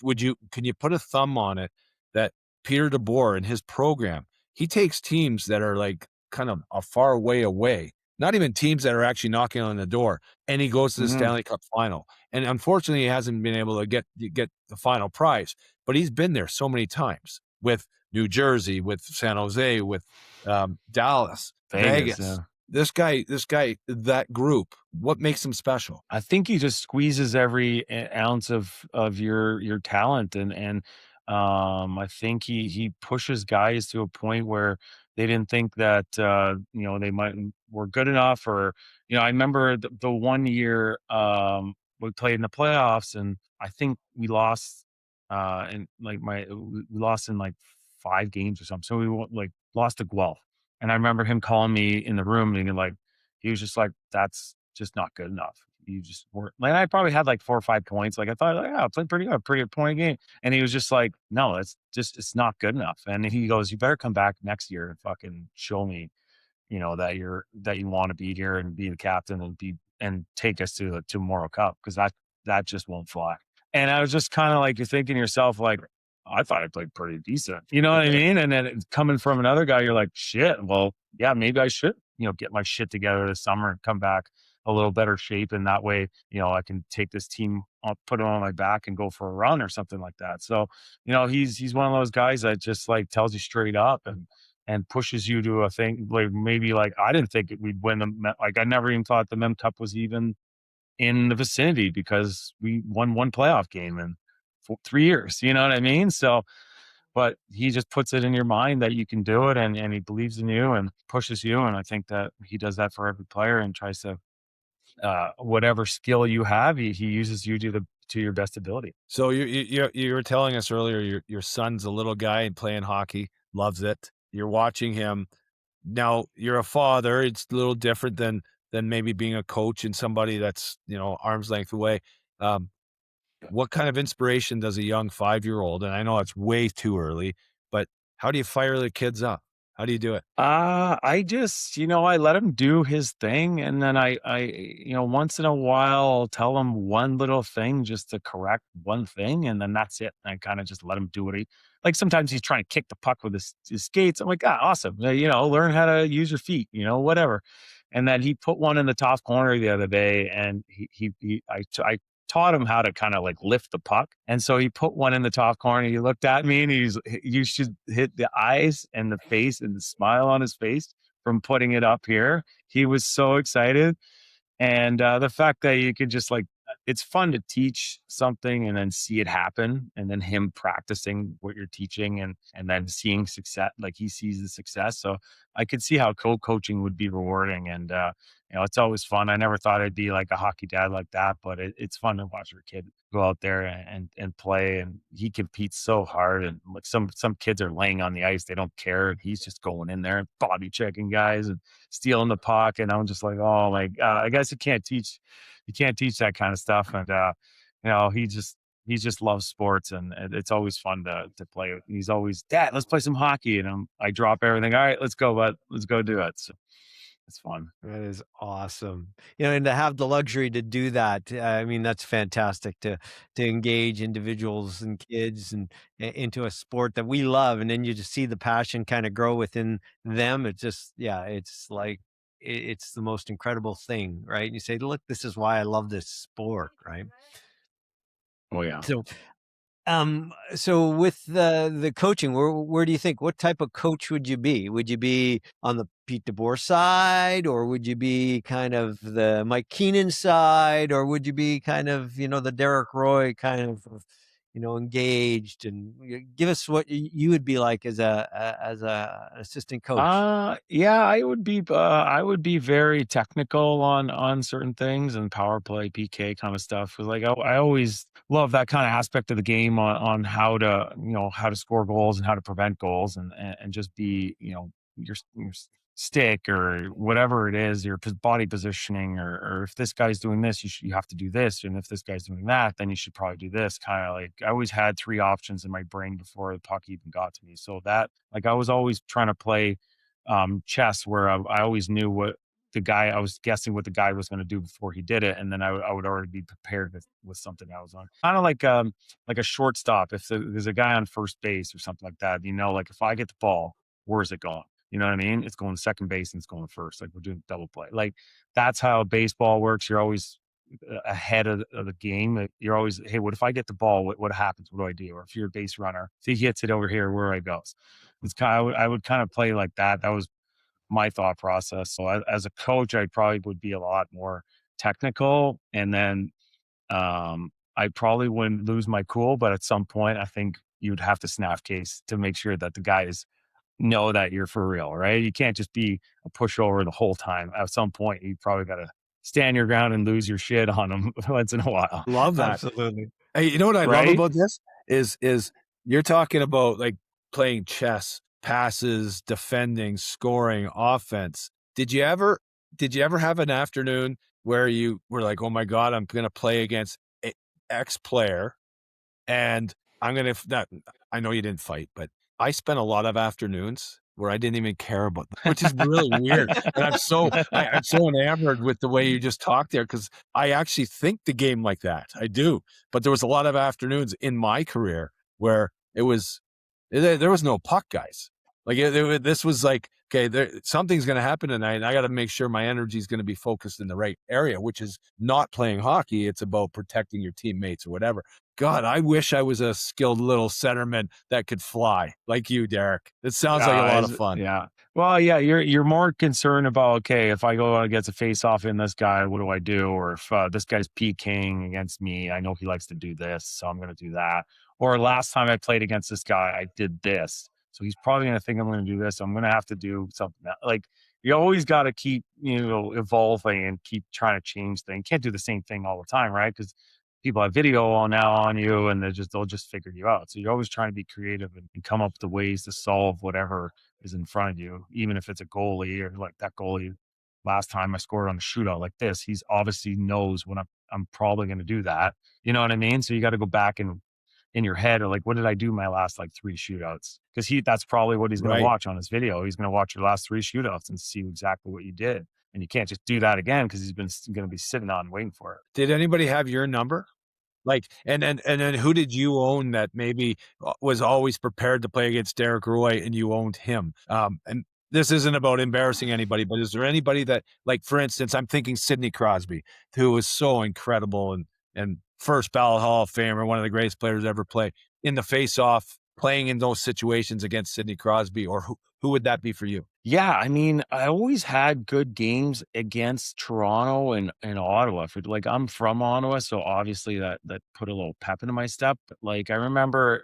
can you put a thumb on it that Peter DeBoer and his program, he takes teams that are like kind of a far way away, not even teams that are actually knocking on the door, and he goes to the Stanley Cup final. And unfortunately, he hasn't been able to get the final prize, but he's been there so many times with New Jersey, with San Jose, with Dallas, Vegas. Yeah. This guy, that group, what makes him special? I think he just squeezes every ounce of your talent, and I think he pushes guys to a point where they didn't think that they were good enough, or I remember the one year we played in the playoffs, and I think we lost we lost in like 5 games or something. So we lost to Guelph, and I remember him calling me in the room, and he was just like, "That's just not good enough. You just weren't." Like, I probably had like 4 or 5 points. Like, I thought, I played pretty good, pretty good point game. And he was just like, "No, it's not good enough." And he goes, "You better come back next year and fucking show me, that you want to be here and be the captain and take us to the Memorial Cup, because that just won't fly." And I was just kind of like, you're thinking to yourself, like, I thought I played pretty decent. You know what I mean? And then coming from another guy, you're like, shit, well, yeah, maybe I should, get my shit together this summer and come back a little better shape. And that way, I can take this team, I'll put it on my back and go for a run or something like that. So, he's one of those guys that just like tells you straight up and pushes you to a thing like maybe like I didn't think we'd win like I never even thought the Mem Cup was even in the vicinity because we won one playoff game in 3 years. You know what I mean? So, but he just puts it in your mind that you can do it, and he believes in you and pushes you. And I think that he does that for every player and tries to, whatever skill you have, he uses you to your best ability. So you were telling us earlier your son's a little guy and playing hockey, loves it. You're watching him. Now you're a father. It's a little different than maybe being a coach and somebody that's, arm's length away. Um, what kind of inspiration does a young 5-year-old, and I know it's way too early, but how do you fire the kids up? How do you do it? I just, I let him do his thing. And then once in a while, I'll tell him one little thing just to correct one thing. And then that's it. I kind of just let him do what like sometimes he's trying to kick the puck with his skates. I'm like, awesome. Learn how to use your feet, whatever. And then he put one in the top corner the other day, and I taught him how to kind of like lift the puck. And so he put one in the top corner. He looked at me and you should hit the eyes and the face and the smile on his face from putting it up here. He was so excited. And the fact that you could just like, it's fun to teach something and then see it happen, and then him practicing what you're teaching and then seeing success, like he sees the success. So I could see how coaching would be rewarding. And, it's always fun. I never thought I'd be like a hockey dad like that, but it's fun to watch your kid go out there and play. And he competes so hard. And like some kids are laying on the ice. They don't care. He's just going in there and body checking guys and stealing the puck. And I'm just like, oh my God, I guess you can't teach that kind of stuff. And, he just loves sports, and it's always fun to play. He's always, Dad, let's play some hockey. And I drop everything. All right, let's go, bud. Let's go do it. So it's fun. That is awesome. And to have the luxury to do that, I mean, that's fantastic to engage individuals and kids and into a sport that we love. And then you just see the passion kind of grow within them. It's just, it's like, it's the most incredible thing, right? And you say, look, this is why I love this sport, right? Oh yeah. So with the coaching, where do you think, what type of coach would you be? Would you be on the Pete DeBoer side, or would you be kind of the Mike Keenan side, or would you be kind of, the Derek Roy kind of, engaged? And give us what you would be like as a assistant coach. Yeah, I would be very technical on certain things and power play, PK kind of stuff. 'Cause like I always love that kind of aspect of the game on how to score goals and how to prevent goals, and just be, your stick or whatever it is, your body positioning, or if this guy's doing this, you have to do this, and if this guy's doing that, then you should probably do this. Kind of like I always had 3 options in my brain before the puck even got to me. So that, like, I was always trying to play chess, where I always knew what I was guessing what the guy was going to do before he did it, and then I would already be prepared with something I was on. Kind of like a shortstop. If there's a guy on first base or something like that, like if I get the ball, where's it going? You know what I mean? It's going to second base and it's going first. Like we're doing double play. Like that's how baseball works. You're always ahead of the game. You're always, hey, what if I get the ball? What happens? What do I do? Or if you're a base runner, if he hits it over here, where I goes? It's kind of, I would kind of play like that. That was my thought process. So as a coach, I probably would be a lot more technical, and then I probably wouldn't lose my cool. But at some point, I think you'd have to snap case to make sure that the guys know that you're for real, right? You can't just be a pushover the whole time. At some point, you probably got to stand your ground and lose your shit on them once in a while. Love that. Absolutely. Hey, you know what I love Right? about this is you're talking about like playing chess, passes, defending, scoring, offense. Did you ever have an afternoon where you were like, oh my God, I'm going to play against X player, and I'm going to, I know you didn't fight, but I spent a lot of afternoons where I didn't even care about them, which is really weird. And I'm so enamored with the way you just talked there, because I actually think the game like that. I do. But there was a lot of afternoons in my career where there was no puck, guys. Like this was like, okay, something's going to happen tonight, and I got to make sure my energy is going to be focused in the right area, which is not playing hockey. It's about protecting your teammates or whatever. God, I wish I was a skilled little centerman that could fly like you, Derek. It sounds like a lot of fun. Yeah. Well, yeah, you're more concerned about, okay, if I go out against a face off in this guy, what do I do? Or if this guy's PKing against me, I know he likes to do this, so I'm going to do that. Or last time I played against this guy, I did this, so he's probably going to think I'm going to do this. So I'm going to have to do something like you always got to keep evolving and keep trying to change things. Can't do the same thing all the time, right? Because people have video on now on you, and they'll just figure you out. So you're always trying to be creative and come up with the ways to solve whatever is in front of you, even if it's a goalie or like that goalie last time I scored on a shootout like this. He's obviously knows when I'm probably going to do that. You know what I mean? So you got to go back and in your head, or like, what did I do my last like 3 shootouts? Because that's probably what he's going to watch on his video. He's going to watch your last 3 shootouts and see exactly what you did. And you can't just do that again because he's been going to be sitting on waiting for it. Did anybody have your number? Like, and then who did you own that maybe was always prepared to play against Derek Roy and you owned him? And this isn't about embarrassing anybody, but is there anybody that, like, for instance, I'm thinking Sidney Crosby, who was so incredible and first ballot Hall of Famer, one of the greatest players ever play, in the face-off, playing in those situations against Sidney Crosby, or who would that be for you? Yeah, I mean, I always had good games against Toronto and Ottawa. Like, I'm from Ottawa, so obviously that put a little pep into my step. But like, I remember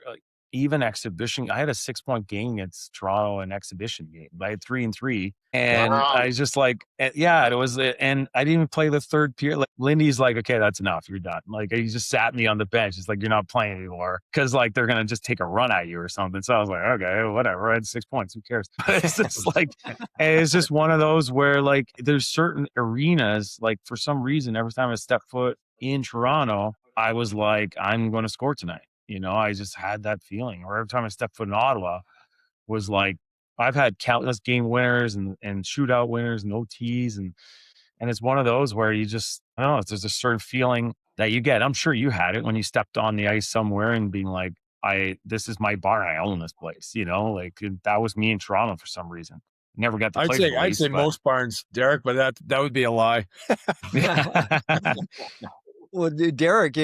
even exhibition, I had a 6-point game against Toronto in exhibition game. I had 3-3, and I was just like, yeah, it was, and I didn't even play the third period. Like, Lindy's like, okay, that's enough, you're done. Like, he just sat me on the bench. It's like, you're not playing anymore because like they're gonna just take a run at you or something. So I was like, okay, whatever. I had 6 points. Who cares? But it's just like, it's just one of those where like there's certain arenas, like for some reason, every time I step foot in Toronto, I was like, I'm going to score tonight. I just had that feeling. Or every time I step foot in Ottawa, was like, I've had countless game winners and shootout winners and OTs, and it's one of those where you just, I don't know, there's a certain feeling that you get. I'm sure you had it when you stepped on the ice somewhere and being like, this is my bar. I own this place. Like that was me in Toronto for some reason. Never got to play. I'd say most barns, Derek, but that would be a lie. Well, Derek,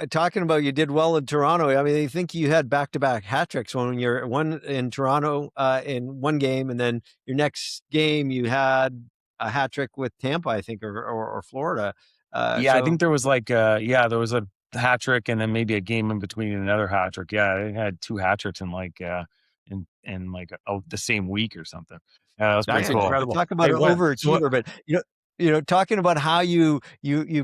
talking about you did well in Toronto. I mean, I think you had back-to-back hat tricks when you're one in Toronto in one game, and then your next game you had a hat trick with Tampa, I think, or Florida. Yeah, I think there was like there was a hat trick and then maybe a game in between and another hat trick. Yeah, I had 2 hat tricks in like in like the same week or something. Yeah, that was pretty cool. Incredible. Talk about an overachiever, but talking about how you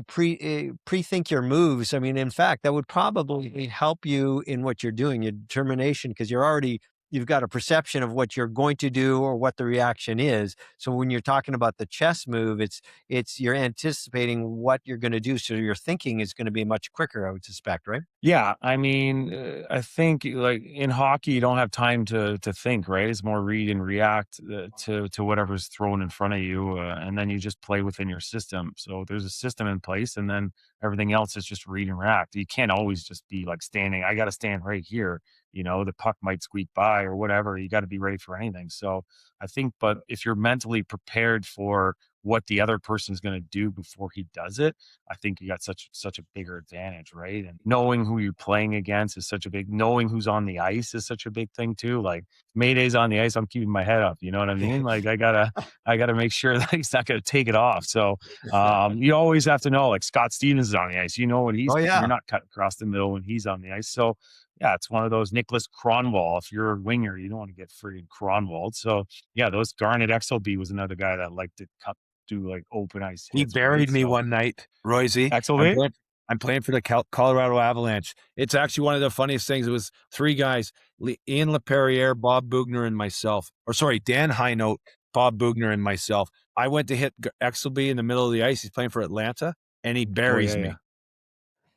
pre-think your moves. I mean, in fact, that would probably help you in what you're doing, your determination, because you've got a perception of what you're going to do or what the reaction is. So when you're talking about the chess move, it's you're anticipating what you're going to do. So your thinking is going to be much quicker, I would suspect, right? Yeah, I mean, I think like in hockey, you don't have time to think, right? It's more read and react to whatever's thrown in front of you, and then you just play within your system. So there's a system in place, and then everything else is just read and react. You can't always just be like standing. I got to stand right here. The puck might squeak by or whatever. You got to be ready for anything. So I think, but if you're mentally prepared for what the other person's going to do before he does it, I think you got such a bigger advantage, right? And knowing who you're playing against is knowing who's on the ice is such a big thing too. Like Mayday's on the ice, I'm keeping my head up. You know what I mean? Like I gotta make sure that he's not going to take it off. So you always have to know, like Scott Stevens is on the ice. You know what he's doing. You're not cut across the middle when he's on the ice. So yeah, it's one of those Nicholas Kronwall. If you're a winger, you don't want to get freaking Kronwalled. So yeah, those Garnet XLB was another guy that liked to do like open ice hits. He buried me one night, Royce. XLB? I'm playing for the Colorado Avalanche. It's actually one of the funniest things. It was 3 guys, Ian LaPerriere, Bob Bugner, and myself. Or sorry, Dan Highnote, Bob Bugner, and myself. I went to hit XLB in the middle of the ice. He's playing for Atlanta, and he buries me.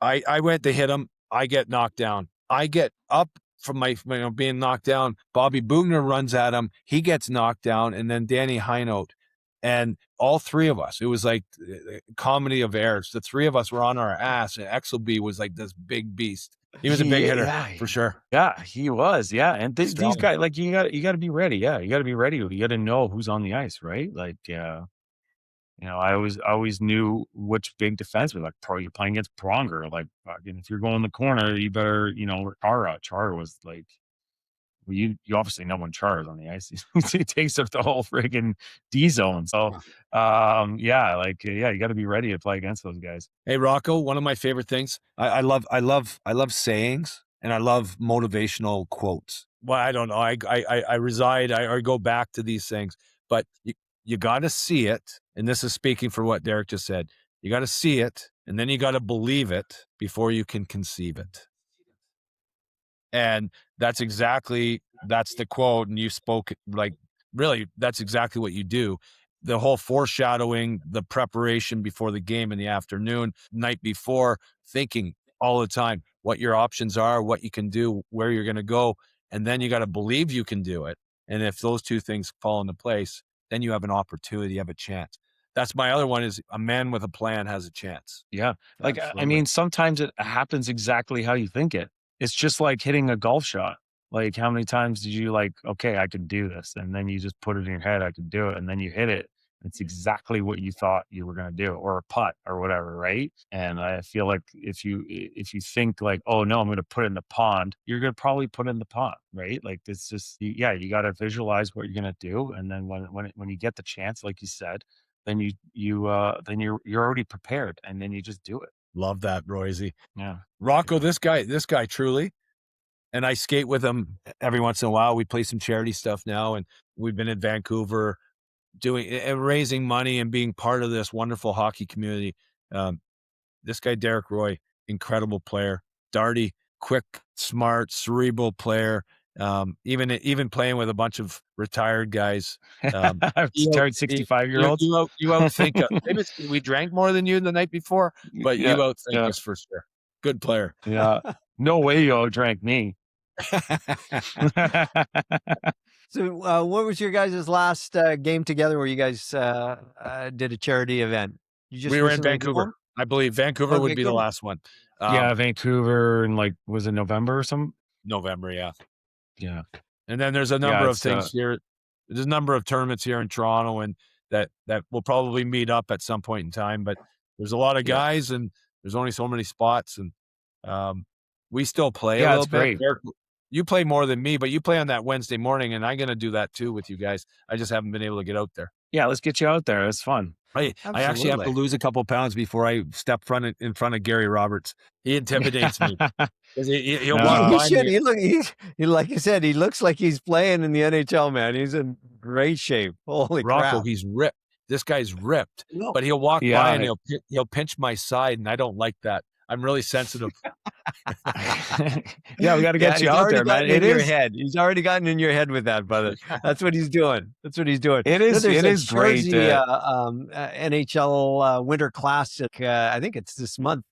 I went to hit him. I get knocked down. I get up from my being knocked down. Bobby Bugner runs at him. He gets knocked down, and then Danny Highnote. And all 3 of us, it was like a comedy of errors. The 3 of us were on our ass, and XLB was like this big beast. He was a big hitter Yeah, for sure. yeah, he was. Yeah, and these Strong. guys, like you got to be ready. Yeah, you got to be ready. You got to know who's on the ice, right? Like, I always knew which big defenseman. Like, you're playing against Pronger. Like, fucking, if you're going in the corner, you better, Chara was like, well, you obviously know when Chara is on the ice. He takes up the whole friggin' D zone. So, you got to be ready to play against those guys. Hey, Rocco, one of my favorite things. I love sayings, and I love motivational quotes. Well, I don't know. I go back to these things, but you got to see it. And this is speaking for what Derek just said. You got to see it, and then you got to believe it before you can conceive it. And that's the quote. And you spoke like, really, that's exactly what you do. The whole foreshadowing, the preparation before the game in the afternoon, night before, thinking all the time what your options are, what you can do, where you're going to go. And then you got to believe you can do it. And if those two things fall into place, then you have an opportunity, you have a chance. That's my other one, is a man with a plan has a chance. Yeah. Like, Absolutely. I mean, sometimes it happens exactly how you think it. It's just like hitting a golf shot. Like, how many times did you like, okay, I can do this? And then you just put it in your head, I can do it. And then you hit it. It's exactly what you thought you were going to do, or a putt or whatever. Right. And I feel like if you think like, oh no, I'm going to put it in the pond, you're going to probably put it in the pond. Right. Like, it's just, you got to visualize what you're going to do. And then when you get the chance, like you said, then you're already prepared, and then you just do it. Love that, Royzy. Yeah. Rocco, this guy truly, and I skate with him every once in a while. We play some charity stuff now, and we've been in Vancouver doing and raising money and being part of this wonderful hockey community. This guy, Derek Roy, incredible player. Darty, quick, smart, cerebral player. Even playing with a bunch of retired guys. Retired 65-year-olds. You outthink us. Maybe we drank more than you the night before, but you outthink us for sure. Good player. Yeah. No way you outdrank me. So what was your guys' last game together where you guys did a charity event? We were in Vancouver. I believe Vancouver would be the last one. Vancouver, and like, was it November or something? November, yeah. Yeah. And then there's a number of things here. There's a number of tournaments here in Toronto, and that will probably meet up at some point in time. But there's a lot of guys, and there's only so many spots, and we still play a little bit. Great. You play more than me, but you play on that Wednesday morning, and I'm going to do that too with you guys. I just haven't been able to get out there. Yeah, let's get you out there. It's fun. I actually have to lose a couple pounds before I step in front of Gary Roberts. He intimidates me. He'll walk by me. He, like you said, he looks like he's playing in the NHL, man. He's in great shape. Holy Rocco, crap. he's ripped. This guy's ripped. No. But he'll walk by and he'll pinch my side, and I don't like that. I'm really sensitive. Yeah, we got to get you out there, man. It is your head. He's already gotten in your head with that, brother. That's what he's doing. It is great. NHL Winter Classic. I think it's this month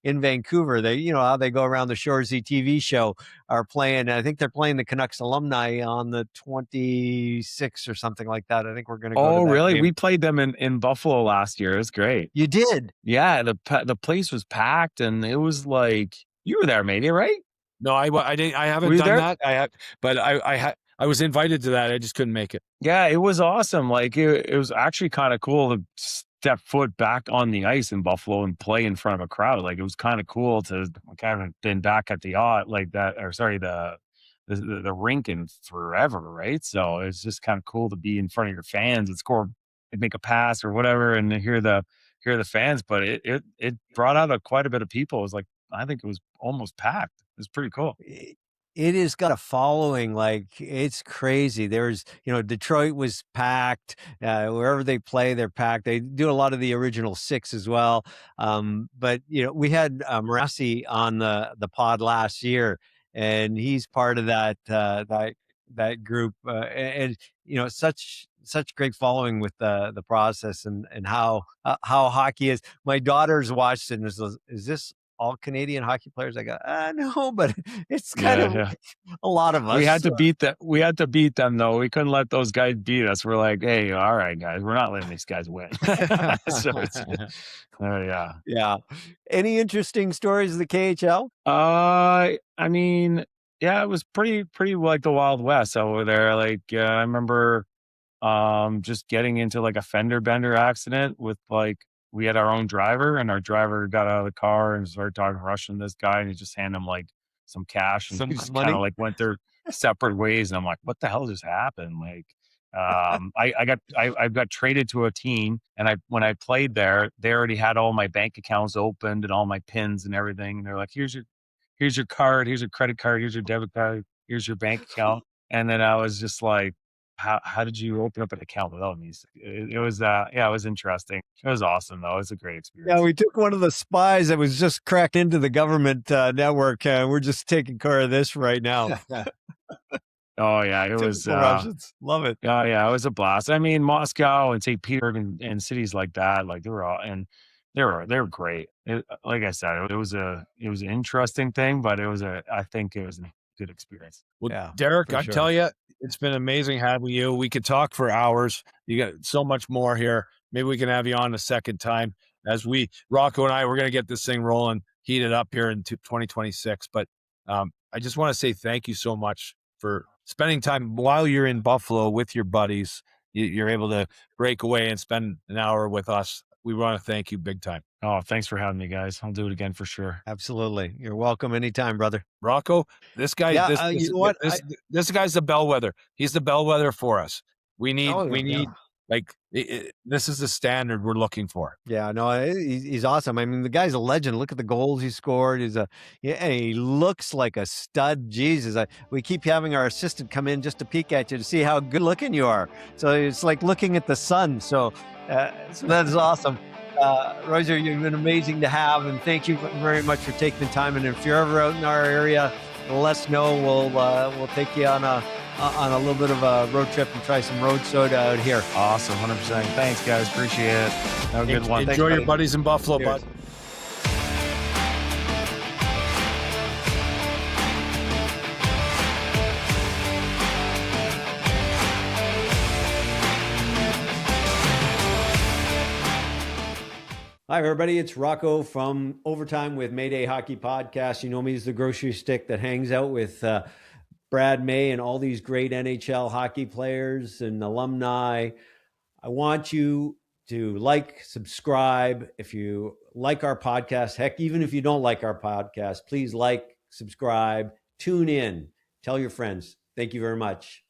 in Vancouver. They, how they go around the Shoresy TV show, are playing. I think they're playing the Canucks alumni on the 26th or something like that. I think we're going to go. Oh, to that really? game. We played them in Buffalo last year. It was great. You did? Yeah, the place was packed, and it was like, you were there, Mayday, right? No, I didn't. I haven't done that. But I was invited to that. I just couldn't make it. Yeah, it was awesome. Like, it was actually kind of cool to step foot back on the ice in Buffalo and play in front of a crowd. Like, it was kind of cool to kind of been back at the the rink in forever, right? So it's just kind of cool to be in front of your fans and score and make a pass or whatever, and hear the fans. But it brought out quite a bit of people. It was like, I think it was almost packed. It was pretty cool. It has got a following, like, it's crazy. There's, Detroit was packed. Wherever they play, they're packed. They do a lot of the original six as well. But, we had Morassi on the pod last year, and he's part of that group. And such great following with the process and how hockey is. My daughter's watched it and is this all Canadian hockey players? I go, no, but it's kind Yeah, of yeah. like a lot of us. We had to beat that. We had to beat them though. We couldn't let those guys beat us. We're like, hey, all right, guys, we're not letting these guys win. So it's, yeah. Yeah. Any interesting stories of the KHL? I mean, yeah, it was pretty like the Wild West over there. Like, I remember just getting into like a fender bender accident with like we had our own driver, and our driver got out of the car and started talking Russian to this guy, and he just handed him like some cash, and Some we just kind money? of like went their separate ways. And I'm like, what the hell just happened? Like, I got traded to a team, and when I played there, they already had all my bank accounts opened and all my pins and everything. And they're like, here's your card, here's your credit card, here's your debit card, here's your bank account. And then I was just like, how did you open up an account without me? It was yeah, it was interesting. It was awesome though. It was a great Yeah, experience. we took one of the spies that was just cracked into the government network. We're just taking care of this right now. Oh yeah, it was Typical Russians. Love it. yeah, it was a blast. I mean, Moscow and St. Petersburg and cities like that, like they were all, and they were great. Like I said, it was an interesting thing, but I think it was a good experience. Well, Yeah, Derek, for I sure. tell you, it's been amazing having you. We could talk for hours. You got so much more here. Maybe we can have you on a second time as Rocco and I, we're going to get this thing rolling, heated up here in 2026. But I just want to say thank you so much for spending time while you're in Buffalo with your buddies. You're able to break away and spend an hour with us. We want to thank you big time. Oh, thanks for having me, guys. I'll do it again for sure. Absolutely. You're welcome anytime, brother. Rocco, this guy, Yeah, you know what? this guy's the bellwether. He's the bellwether for us. We need like this is the standard we're looking for. Yeah, no, he's awesome. I mean, the guy's a legend. Look at the goals he scored. And he looks like a stud. Jesus, we keep having our assistant come in just to peek at you to see how good looking you are. So it's like looking at the sun. So that is awesome. Roger, you've been amazing to have, and thank you very much for taking the time. And if you're ever out in our area, let us know. We'll take you on a little bit of a road trip and try some road soda out here. Awesome, 100%. Thanks, guys. Appreciate it. Have a good one. Enjoy your buddies in Buffalo, Cheers. bud. Hi, everybody. It's Rocco from Overtime with Mayday Hockey Podcast. You know me as the grocery stick that hangs out with Brad May and all these great NHL hockey players and alumni. I want you to like, subscribe. If you like our podcast, heck, even if you don't like our podcast, please like, subscribe, tune in, tell your friends. Thank you very much.